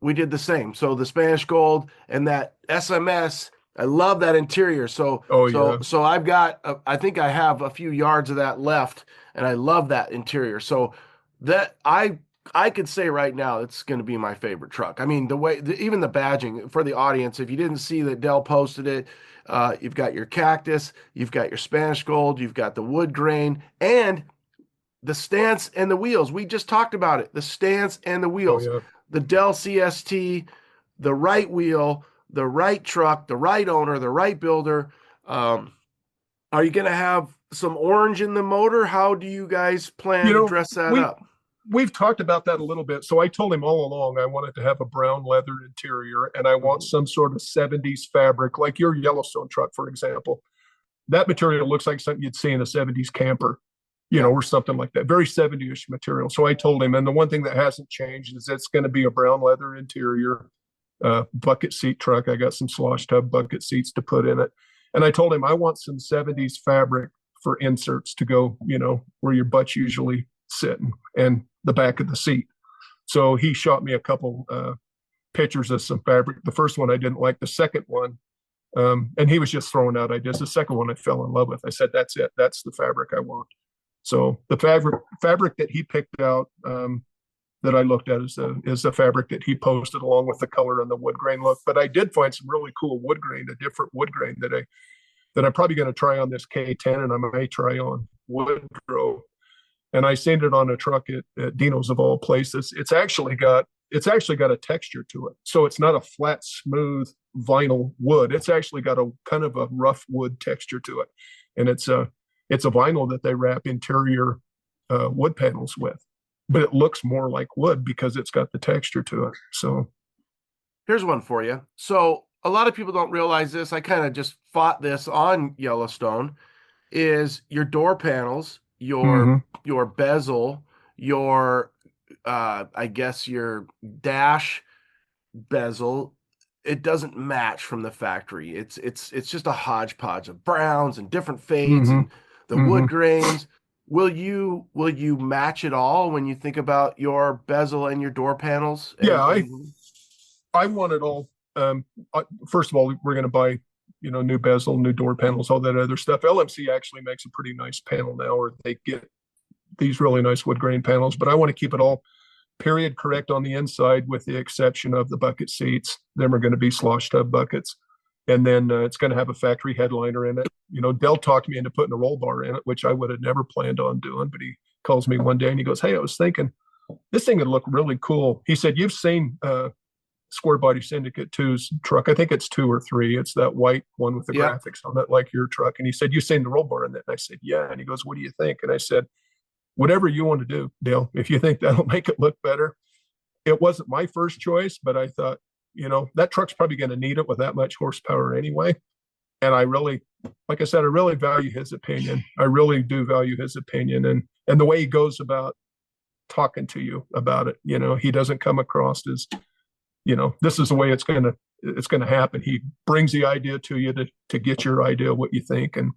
we did the same. So the Spanish Gold and that SMS, I love that interior. So I've got I think I have a few yards of that left, and I love that interior. So that I I could say right now it's going to be my favorite truck. I mean, even the badging for the audience, if you didn't see that Dell posted it, you've got your cactus, you've got your Spanish gold, you've got the wood grain, and the stance and the wheels. We just talked about it. The stance and the wheels. Oh, yeah. The Dell CST, the right wheel, the right truck, the right owner, the right builder. Are you going to have some orange in the motor? How do you guys plan to dress that up? We've talked about that a little bit. So I told him all along I wanted to have a brown leather interior, and I want some sort of 70s fabric, like your Yellowstone truck, for example. That material looks like something you'd see in a 70s camper, or something like that. Very 70-ish material. So I told him, and the one thing that hasn't changed is it's going to be a brown leather interior, bucket seat truck. I got some slosh tub bucket seats to put in it. And I told him I want some 70s fabric for inserts to go, where your butt's usually sitting and the back of the seat. So he shot me a couple pictures of some fabric. The first one I didn't like. The second one, and he was just throwing out ideas. The second one I fell in love with. I said, that's it. That's the fabric I want. So the fabric that he picked out that I looked at is the fabric that he posted along with the color and the wood grain look. But I did find some really cool wood grain, a different wood grain that I'm probably going to try on this K10, and I may try on Woodrow. And I seen it on a truck at Dino's of all places. It's actually got a texture to it. So it's not a flat, smooth vinyl wood. It's actually got a kind of a rough wood texture to it. And it's a vinyl that they wrap interior wood panels with. But it looks more like wood because it's got the texture to it. So here's one for you. So a lot of people don't realize this. I kind of just fought this on Yellowstone, is your door panels, your bezel, your I guess your dash bezel, it doesn't match from the factory. It's just a hodgepodge of browns and different fades and the wood grains. Will you match it all when you think about your bezel and your door panels? I want it all. First of all, we're going to buy, new bezel, new door panels, all that other stuff. LMC actually makes a pretty nice panel now, or they get these really nice wood grain panels, but I want to keep it all period correct on the inside, with the exception of the bucket seats. Them are going to be slosh tub buckets. And then it's going to have a factory headliner in it. Dell talked me into putting a roll bar in it, which I would have never planned on doing. But he calls me one day and he goes, "Hey, I was thinking this thing would look really cool." He said, "You've seen Square Body Syndicate 2's truck. I think it's 2 or 3. It's that white one with the graphics on it, like your truck." And he said, "You've seen the roll bar in that?" And I said, "Yeah." And he goes, "What do you think?" And I said, "Whatever you want to do, Dale. If you think that'll make it look better." It wasn't my first choice, but I thought, that truck's probably going to need it with that much horsepower anyway. And I really, like I said, I really value his opinion. I really do value his opinion and the way he goes about talking to you about it. He doesn't come across as, this is the way it's going to happen. He brings the idea to you to get your idea what you think. And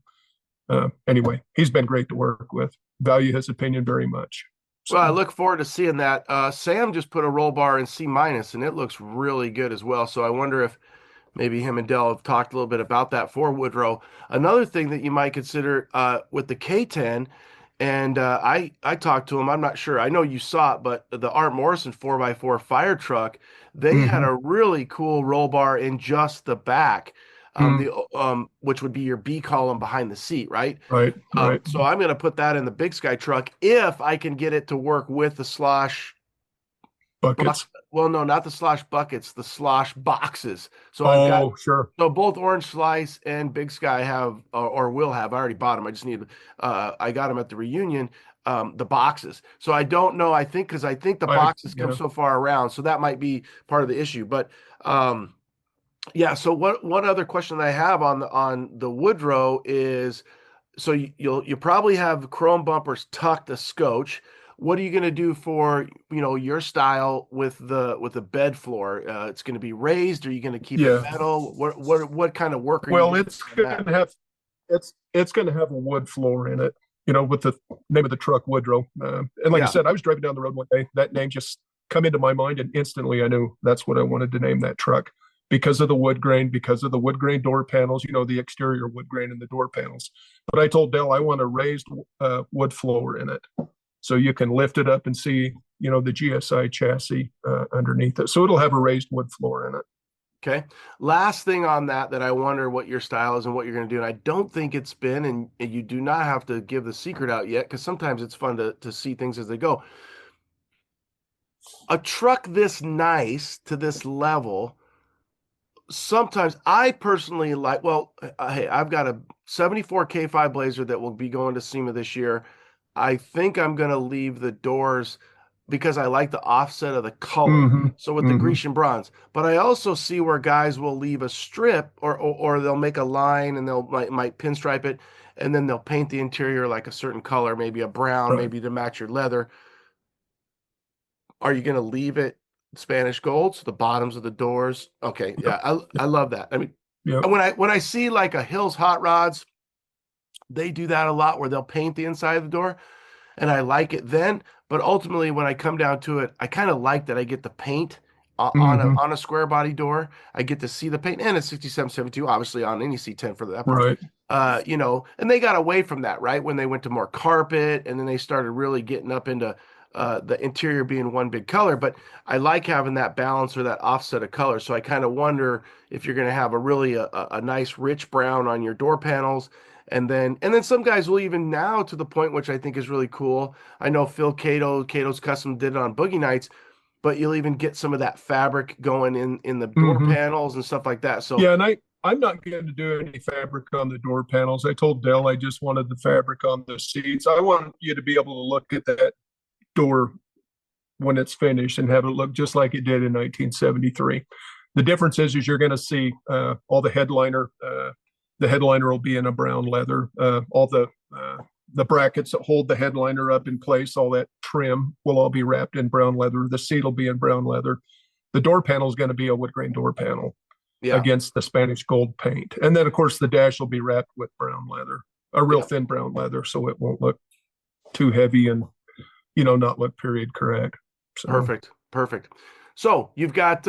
anyway, he's been great to work with. Value his opinion very much. Well, I look forward to seeing that. Sam just put a roll bar in C-, and it looks really good as well. So I wonder if maybe him and Dell have talked a little bit about that for Woodrow. Another thing that you might consider with the K10, and I talked to him, I'm not sure, I know you saw it, but the Art Morrison 4x4 fire truck, they had a really cool roll bar in just the back. Which would be your B column behind the seat, right? Right. So I'm going to put that in the Big Sky truck if I can get it to work with the slosh buckets. Well, no, not the slosh buckets, the slosh boxes. So sure. So both Orange Slice and Big Sky have, or will have. I already bought them. I just need. I got them at the reunion. The boxes. So I don't know. I think the boxes come so far around, so that might be part of the issue. But yeah. So one other question that I have on the Woodrow is, so you'll probably have chrome bumpers tucked a scotch. What are you going to do for your style with the bed floor? It's going to be raised. Or are you going to keep it metal? What kind of work are you? Well, it's going to have a wood floor in it. With the name of the truck, Woodrow. And like I said, I was driving down the road one day. That name just come into my mind, and instantly I knew that's what I wanted to name that truck. Because of the wood grain, because of the wood grain door panels, the exterior wood grain in the door panels. But I told Dell I want a raised wood floor in it. So you can lift it up and see, the GSI chassis underneath it. So it'll have a raised wood floor in it. Okay. Last thing on that I wonder what your style is and what you're going to do. And I don't think it's been, and you do not have to give the secret out yet, because sometimes it's fun to see things as they go. A truck this nice to this level, sometimes I personally like, hey, I've got a 74 K5 Blazer that will be going to SEMA this year. I think I'm going to leave the doors because I like the offset of the color. Mm-hmm. So with the Grecian bronze, but I also see where guys will leave a strip or they'll make a line and they'll might pinstripe it, and then they'll paint the interior like a certain color, maybe a brown, right, maybe to match your leather. Are you going to leave it Spanish gold, so the bottoms of the doors? Okay. Yeah. I love that. I mean, yep. when I see like a Hills Hot Rods, they do that a lot where they'll paint the inside of the door, and I like it then. But ultimately, when I come down to it, I kind of like that I get the paint on a square body door. I get to see the paint, and a 6772, obviously on any C10 for that part. Right. And they got away from that, right? When they went to more carpet, and then they started really getting up into the interior being one big color. But I like having that balance or that offset of color. So I kind of wonder if you're going to have a nice rich brown on your door panels. And then some guys will even now to the point, which I think is really cool. I know Phil Cato's Custom did it on Boogie Nights, but you'll even get some of that fabric going in the door panels and stuff like that. So yeah, and I'm not going to do any fabric on the door panels. I told Dell I just wanted the fabric on the seats. I want you to be able to look at that door when it's finished and have it look just like it did in 1973. The difference is you're going to see all the headliner. The headliner will be in a brown leather. All the brackets that hold the headliner up in place, all that trim will all be wrapped in brown leather. The seat will be in brown leather. The door panel is going to be a wood grain door panel against the Spanish gold paint. And then, of course, the dash will be wrapped with brown leather, a real thin brown leather, so it won't look too heavy and, not look period correct. So. Perfect. So you've got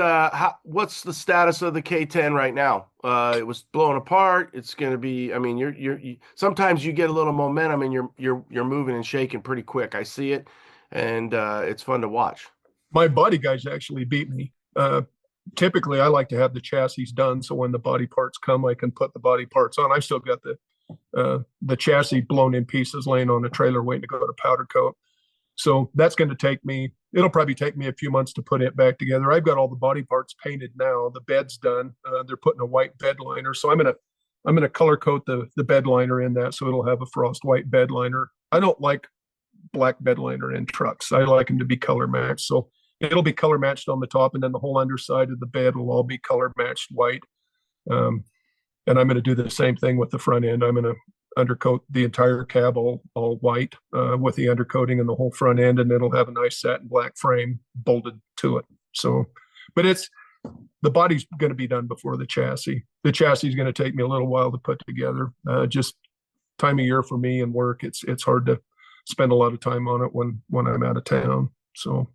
what's the status of the K10 right now? It was blown apart. It's going to be. I mean, you sometimes you get a little momentum and you're moving and shaking pretty quick. I see it, and it's fun to watch. My body guys actually beat me. Typically, I like to have the chassis done so when the body parts come, I can put the body parts on. I've still got the chassis blown in pieces, laying on a trailer waiting to go to powder coat. So that's going to take me. It'll probably take me a few months to put it back together. I've got all the body parts painted now. The bed's done. They're putting a white bed liner. So I'm gonna color coat the bed liner in that, so it'll have a frost white bed liner. I don't like black bed liner in trucks. I like them to be color matched. So it'll be color matched on the top, and then the whole underside of the bed will all be color matched white. And I'm going to do the same thing with the front end. I'm going to undercoat the entire cab all white with the undercoating and the whole front end, and it'll have a nice satin black frame bolted to it. So, but the body's going to be done before the chassis. The chassis is going to take me a little while to put together. Just time of year for me and work. It's hard to spend a lot of time on it when I'm out of town. So.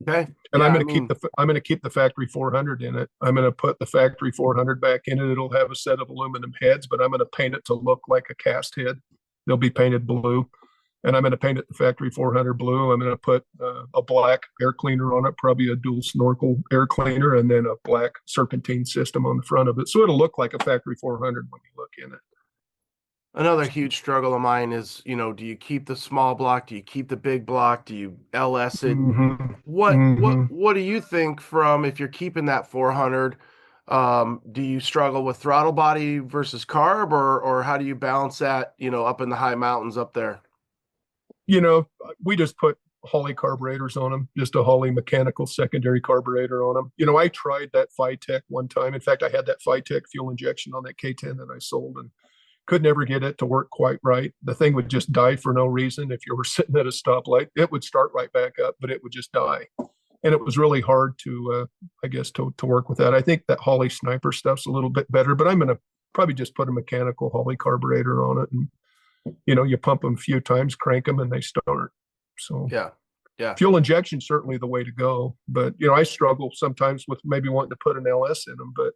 Okay. And I'm going to keep the factory 400 in it. I'm going to put the factory 400 back in it. It'll have a set of aluminum heads, but I'm going to paint it to look like a cast head. They'll be painted blue, and I'm going to paint it the factory 400 blue. I'm going to put a black air cleaner on it, probably a dual snorkel air cleaner, and then a black serpentine system on the front of it. So it'll look like a factory 400 when you look in it. Another huge struggle of mine is, do you keep the small block? Do you keep the big block? Do you LS it? What do you think from, if you're keeping that 400, do you struggle with throttle body versus carb, or how do you balance that, up in the high mountains up there? We just put Holley carburetors on them, just a Holley mechanical secondary carburetor on them. I tried that Phytech one time. In fact, I had that Phytech fuel injection on that K10 that I sold, and could never get it to work quite right. The thing would just die for no reason. If you were sitting at a stoplight, it would start right back up, but it would just die. And it was really hard to work with that. I think that Holley Sniper stuff's a little bit better, but I'm going to probably just put a mechanical Holley carburetor on it. And, you pump them a few times, crank them, and they start. So yeah. Fuel injection certainly the way to go. But, I struggle sometimes with maybe wanting to put an LS in them, but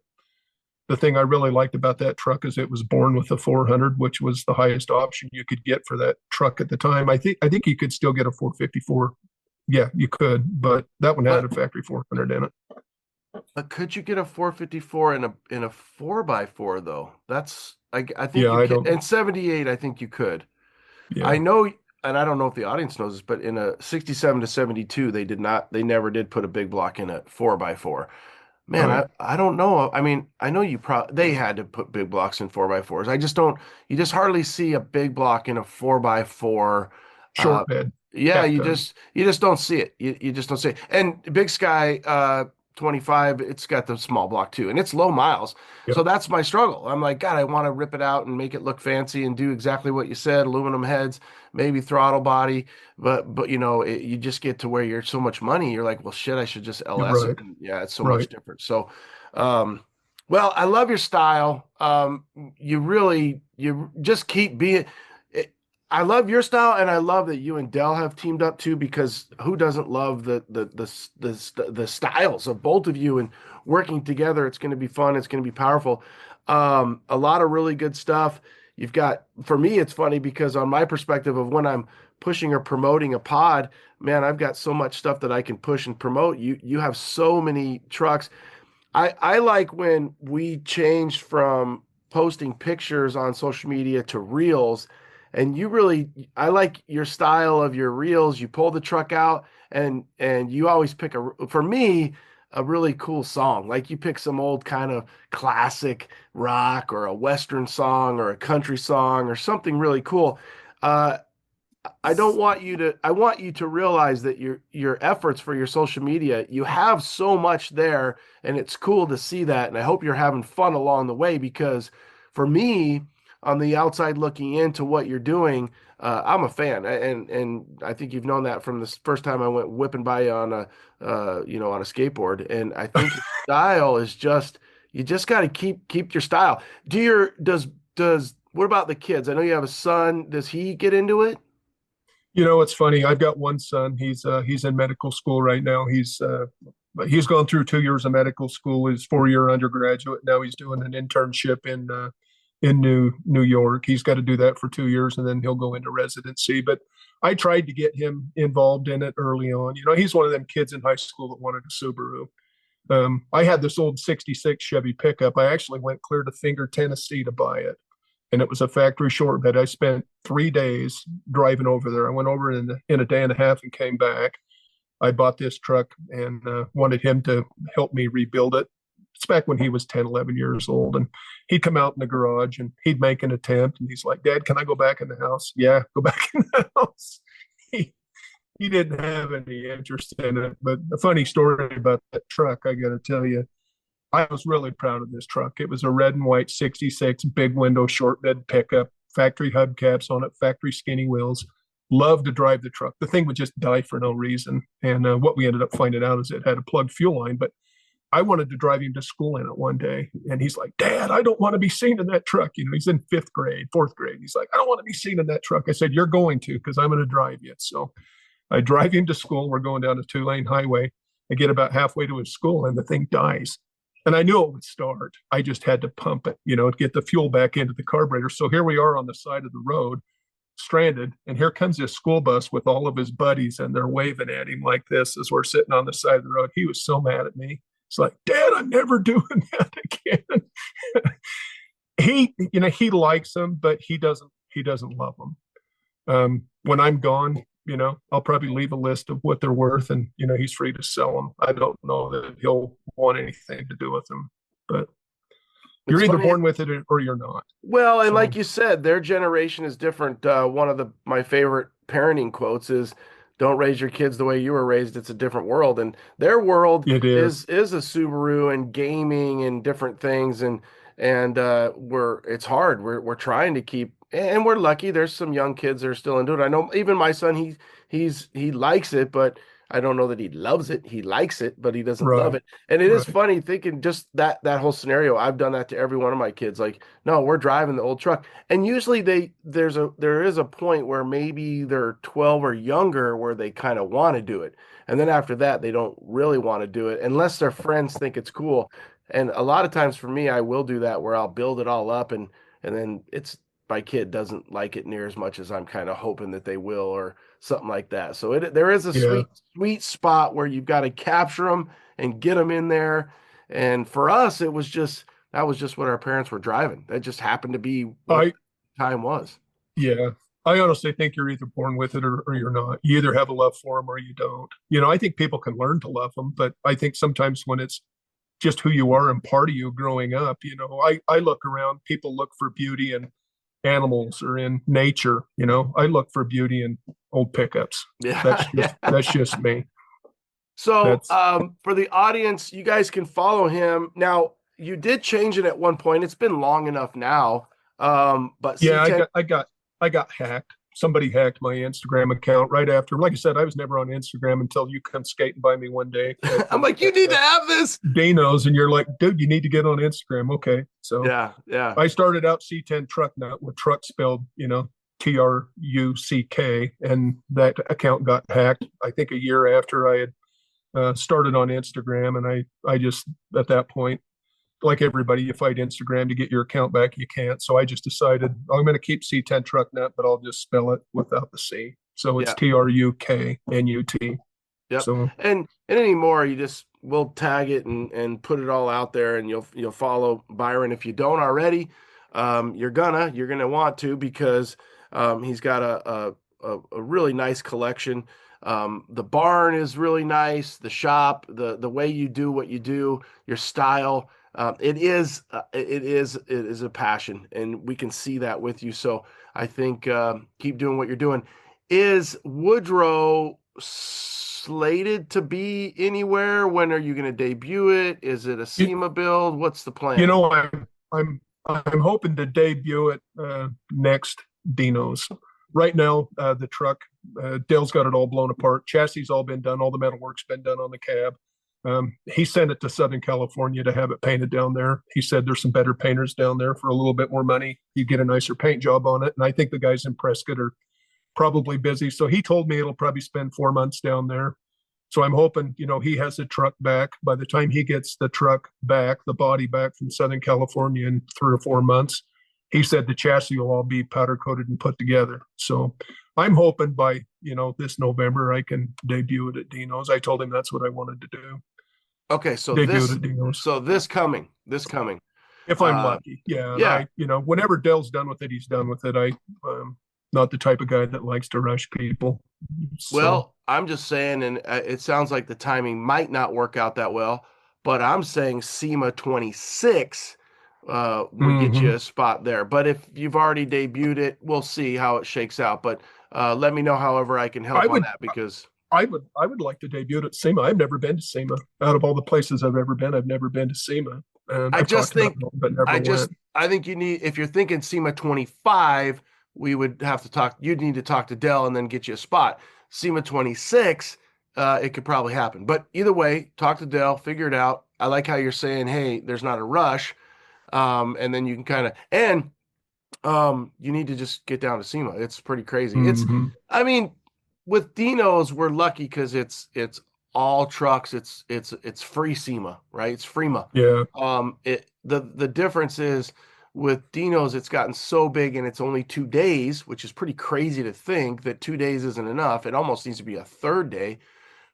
The thing I really liked about that truck is it was born with a 400, which was the highest option you could get for that truck at the time. I think you could still get a 454. Yeah, you could, but that one had a factory 400 in it. But could you get a 454 in a 4x4 though? That's I think Yeah, you I can. don't. And 78, I think you could. Yeah, I know, and I don't know if the audience knows this, but in a 67 to 72, they never did put a big block in a 4x4. Man, right. I don't know. I mean, I know they had to put big blocks in 4x4s. I just don't, you just hardly see a big block in a 4x4. Short bed. Yeah, Half ton. you just don't see it. You just don't see it. And Big Sky 25, it's got the small block too, and it's low miles. So Yep. that's my struggle. I'm like, God, I want to rip it out and make it look fancy and do exactly what you said, aluminum heads, maybe throttle body, but you just get to where you're so much money, you're like, well, shit, I should just You're LS it. right. And yeah, it's so much Right. different. So, well, I love your style. You just keep being. I love your style, and I love that you and Dell have teamed up too. Because who doesn't love the styles of both of you and working together? It's going to be fun. It's going to be powerful. A lot of really good stuff. You've got, for me, it's funny because on my perspective of when I'm pushing or promoting a pod, man, I've got so much stuff that I can push and promote. You have so many trucks. I like when we changed from posting pictures on social media to reels, and I like your style of your reels. You pull the truck out and you always pick for me, a really cool song. Like you pick some old kind of classic rock or a Western song or a country song or something really cool. Uh, I want you to realize that your efforts for your social media, you have so much there, and it's cool to see that. And I hope you're having fun along the way, because for me, on the outside looking into what you're doing, I'm a fan. And I think you've known that from the first time I went whipping by you on on a skateboard. And I think your style is you just got to keep your style. Does what about the kids? I know you have a son. Does he get into it? It's funny. I've got one son. He's in medical school right now. He's gone through 2 years of medical school. He's 4-year undergraduate. Now he's doing an internship in New York. He's got to do that for 2 years, and then he'll go into residency. But I tried to get him involved in it early on. He's one of them kids in high school that wanted a Subaru. I had this old 66 Chevy pickup. I actually went clear to Finger, Tennessee to buy it. And it was a factory short bed. I spent 3 days driving over there. I went over in a day and a half and came back. I bought this truck and wanted him to help me rebuild it. It's back when he was 10, 11 years old. And he'd come out in the garage and he'd make an attempt. And he's like, Dad, can I go back in the house? Yeah, go back in the house. He didn't have any interest in it. But a funny story about that truck, I got to tell you. I was really proud of this truck. It was a red and white 66 big window short bed pickup, factory hubcaps on it, factory skinny wheels. Loved to drive the truck. The thing would just die for no reason. And what we ended up finding out is it had a plugged fuel line, but I wanted to drive him to school in it one day. And he's like, Dad, I don't want to be seen in that truck. He's in 5th grade, 4th grade. He's like, I don't want to be seen in that truck. I said, you're going to, because I'm going to drive you. So I drive him to school. We're going down a 2-lane highway. I get about halfway to his school and the thing dies. And I knew it would start. I just had to pump it, to get the fuel back into the carburetor. So here we are on the side of the road, stranded. And here comes this school bus with all of his buddies, and they're waving at him like this as we're sitting on the side of the road. He was so mad at me. It's like, Dad, I'm never doing that again. He likes them, but he doesn't love them. When I'm gone, I'll probably leave a list of what they're worth, and he's free to sell them. I don't know that he'll want anything to do with them, but you're either born with it or you're not. Well, and like you said, their generation is different. One of my favorite parenting quotes is, "Don't raise your kids the way you were raised. It's a different world." And their world is a Subaru and gaming and different things, and it's hard. We're trying to keep. And we're lucky. There's some young kids that are still into it. I know even my son, he likes it, but I don't know that he loves it. He likes it, but he doesn't love it. And it is funny thinking just that whole scenario. I've done that to every one of my kids. Like, no, we're driving the old truck. And usually there is a point where maybe they're 12 or younger where they kind of want to do it. And then after that, they don't really want to do it unless their friends think it's cool. And a lot of times for me, I will do that where I'll build it all up and then my kid doesn't like it near as much as I'm kind of hoping that they will or something like that. So there is a Yeah. sweet spot where you've got to capture them and get them in there. And for us, that was just what our parents were driving. That just happened to be what the time was. Yeah. I honestly think you're either born with it or you're not. You either have a love for them or you don't. I think people can learn to love them, but I think sometimes when it's just who you are and part of you growing up, I look around, people look for beauty in animals or in nature. I look for beauty in old pickups. Yeah. That's just me. So for the audience, you guys can follow him. Now, you did change it at one point. It's been long enough now. But yeah, C10... I got hacked. Somebody hacked my Instagram account right after. Like I said, I was never on Instagram until you come skating by me one day. I'm like, you need to have this. Dino's, and you're like, dude, you need to get on Instagram. Okay. So yeah. I started out C10 TruK Nut with truck spelled, TRUCK, and that account got hacked, I think a year after I had started on Instagram. And I just, at that point, like everybody, you fight Instagram to get your account back. You can't. So I just decided I'm going to keep C10 TruK Nut, but I'll just spell it without the C. So it's TRUKNUT. Yep. So, and anymore, we'll tag it and put it all out there, and you'll follow Byron if you don't already. You're gonna want to, because he's got a really nice collection. The barn is really nice. The shop, the way you do what you do, your style. It is a passion, and we can see that with you. So I think keep doing what you're doing. Is Woodrow slated to be anywhere? When are you going to debut it? Is it a SEMA build? What's the plan? I'm hoping to debut it next Dino's. Right now, the truck, Dale's got it all blown apart. Chassis all been done. All the metal work's been done on the cab. He sent it to Southern California to have it painted down there. He said there's some better painters down there for a little bit more money. You get a nicer paint job on it. And I think the guys in Prescott are probably busy. So he told me it'll probably spend 4 months down there. So I'm hoping, he has the truck back. By the time he gets the truck back, the body back from Southern California in 3 or 4 months, he said the chassis will all be powder coated and put together. So I'm hoping by, this November, I can debut it at Dino's. I told him that's what I wanted to do. Okay. So this coming. If I'm lucky. Yeah. Whenever Dale's done with it, he's done with it. I'm not the type of guy that likes to rush people. So. Well, I'm just saying, and it sounds like the timing might not work out that well, but I'm saying SEMA 26 would get you a spot there. But if you've already debuted it, we'll see how it shakes out. But let me know however I can help on that, because I would like to debut it at SEMA. I've never been to SEMA. Out of all the places I've ever been, I've never been to SEMA. And I think you need, if you're thinking SEMA 25, we would have to talk. You'd need to talk to Dell and then get you a spot. SEMA 26, it could probably happen. But either way, talk to Dell, figure it out. I like how you're saying, hey, there's not a rush. And then you can kind of, you need to just get down to SEMA. It's pretty crazy. I mean, with Dino's, we're lucky because it's all trucks. It's free SEMA, right? It's FREMA. Yeah. The difference is with Dino's, it's gotten so big and it's only 2 days, which is pretty crazy to think that 2 days isn't enough. It almost needs to be a third day.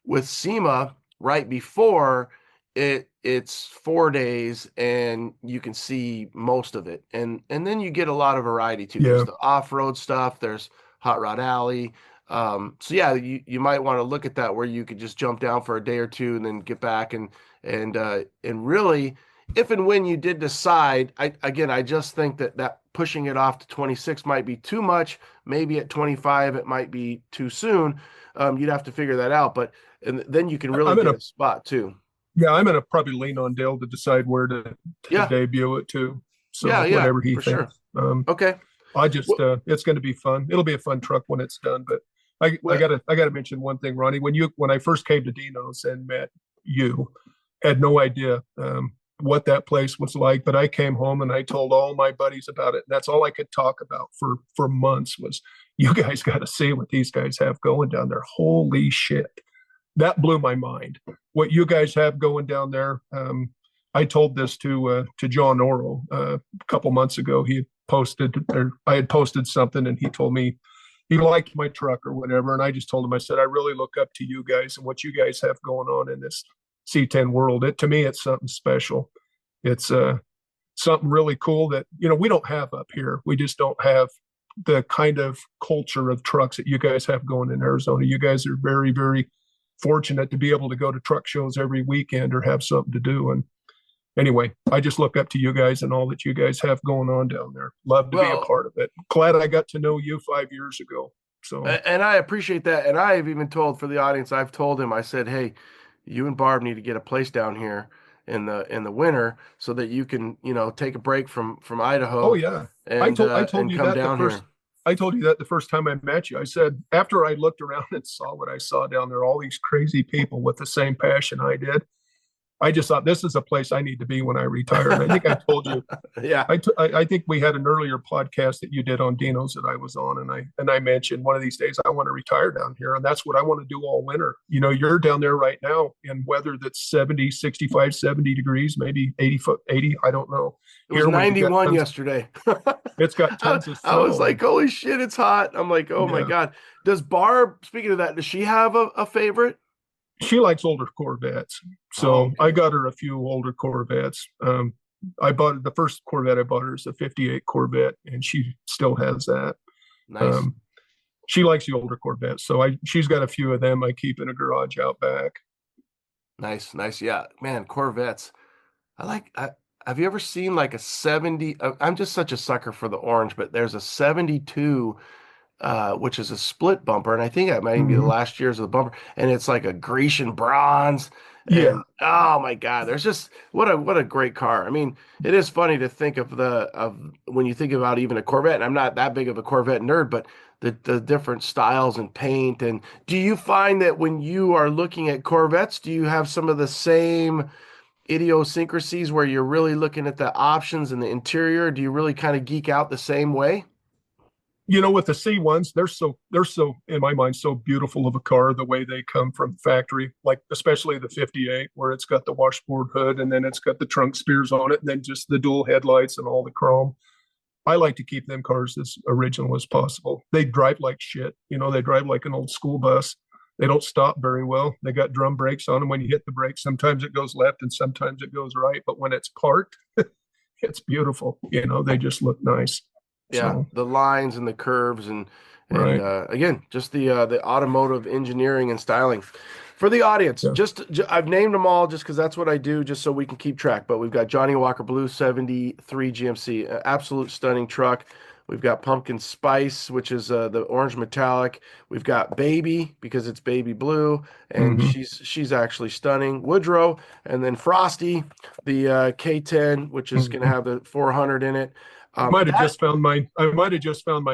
With SEMA, right before it's 4 days and you can see most of it. And then you get a lot of variety too. Yeah. There's the off-road stuff. There's Hot Rod Alley. So yeah, you might want to look at that where you could just jump down for a day or two and then get back and really, if and when you did decide, I just think that pushing it off to 26 might be too much. Maybe at 25 it might be too soon. You'd have to figure that out, and then you can really get a spot too. Yeah, I'm gonna probably lean on Dale to decide where to debut it to. So whatever he thinks. Sure. Okay. I just it's going to be fun. It'll be a fun truck when it's done. But I gotta mention one thing, Ronnie. When I first came to Dino's and met you, had no idea what that place was like. But I came home and I told all my buddies about it. And that's all I could talk about for months was, you guys got to see what these guys have going down there. Holy shit. That blew my mind. What you guys have going down there. I told this to John Oro a couple months ago. He had posted, or I had posted something, and he told me he liked my truck or whatever. And I just told him, I said, I really look up to you guys and what you guys have going on in this C10 world. To me, it's something special. It's something really cool that, we don't have up here. We just don't have the kind of culture of trucks that you guys have going in Arizona. You guys are very, very fortunate to be able to go to truck shows every weekend or have something to do. And anyway, I just look up to you guys and all that you guys have going on down there. Love to be a part of it. Glad I got to know you 5 years ago. So, and I appreciate that. And I have even told, for the audience, I've told him, I said, hey, you and Barb need to get a place down here in the winter so that you can, take a break from Idaho. Oh yeah. And, I told you come that down here. I told you that the first time I met you. I said, after I looked around and saw what I saw down there, all these crazy people with the same passion I did, I just thought this is a place I need to be when I retire. And I think I told you. Yeah. I think we had an earlier podcast that you did on Dino's that I was on, and I mentioned one of these days I want to retire down here, and that's what I want to do all winter. You're down there right now in weather that's 70, 65, 70 degrees, maybe 80. I don't know. It was 91 yesterday. It's got tons of snow. I was like, holy shit, it's hot. I'm like, oh my God. Does Barb, speaking of that, does she have a favorite? She likes older Corvettes. So I got her a few older Corvettes. I bought the first Corvette I bought her is a 58 Corvette, and she still has that. Nice. She likes the older Corvettes. So she's got a few of them I keep in a garage out back. Nice. Yeah, man, Corvettes. Have you ever seen like a 70? I'm just such a sucker for the orange, but there's a 72 which is a split bumper, and I think that might be the last years of the bumper, and it's like a Grecian bronze. Yeah. Oh my God, there's just what a great car. I mean, it is funny to think of when you think about even a Corvette, and I'm not that big of a Corvette nerd, but the different styles and paint. And do you find that when you are looking at Corvettes, do you have some of the same idiosyncrasies where you're really looking at the options and the interior? Do you really kind of geek out the same way? With the C1s, they're so in my mind so beautiful of a car, the way they come from the factory, like especially the 58, where it's got the washboard hood and then it's got the trunk spears on it, and then just the dual headlights and all the chrome. I like to keep them cars as original as possible. They drive like shit. They drive like an old school bus. They don't stop very well. They got drum brakes on them. When you hit the brakes, sometimes it goes left and sometimes it goes right. But when it's parked, it's beautiful. They just look nice. Yeah, So, the lines and the curves and Right. Again, just the automotive engineering and styling. For the audience, I've named them all just because that's what I do, just so we can keep track. But we've got Johnny Walker Blue 73 GMC, absolute stunning truck. We've got Pumpkin Spice, which is the orange metallic. We've got Baby because it's baby blue, and she's actually stunning. Woodrow, and then Frosty, the K10, which is going to have the 400 in it. I might have just found my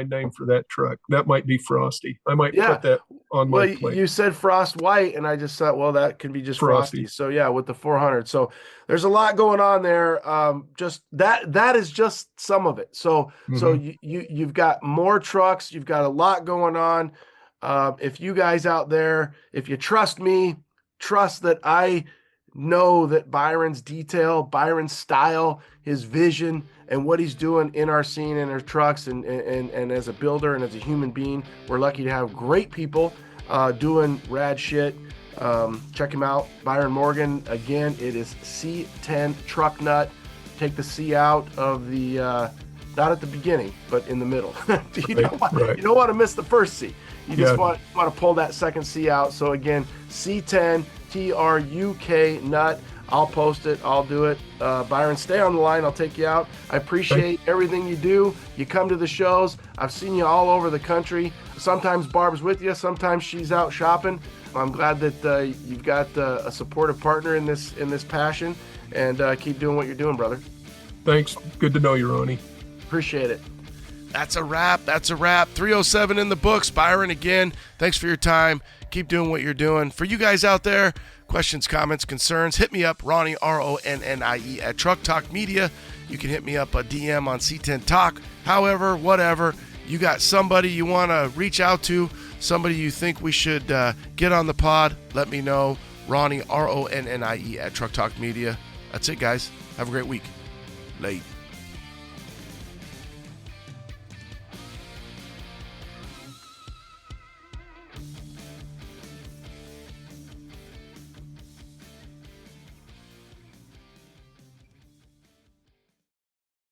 name for that truck. That might be Frosty. I might put that on my plate. You said Frost White, and I just thought, well, that can be just Frosty. So yeah, with the 400. So there's a lot going on there. Just that is just some of it. So you've got more trucks. You've got a lot going on. If you guys out there, if you trust me, trust that I know that Byron's detail, Byron's style, his vision, and what he's doing in our scene and our trucks and as a builder and as a human being, we're lucky to have great people doing rad shit. Check him out, Byron Morgan. Again, it is C10 TruK Nut. Take the C out of the not at the beginning, but in the middle. You don't want to miss the first C. You just want to pull that second C out. So again, C10 TruK Nut. I'll post it. I'll do it. Byron, stay on the line. I'll take you out. I appreciate everything you do. You come to the shows. I've seen you all over the country. Sometimes Barb's with you. Sometimes she's out shopping. I'm glad that you've got a supportive partner in this passion, and keep doing what you're doing, brother. Thanks. Good to know you, Ronnie. Appreciate it. That's a wrap. 307 in the books. Byron, again, thanks for your time. Keep doing what you're doing. For you guys out there, questions, comments, concerns, hit me up, Ronnie, RONNIE, at Truck Talk Media. You can hit me up a DM on C10 Talk. However, whatever, you got somebody you want to reach out to, somebody you think we should get on the pod, let me know. Ronnie, RONNIE, at Truck Talk Media. That's it, guys. Have a great week. Late.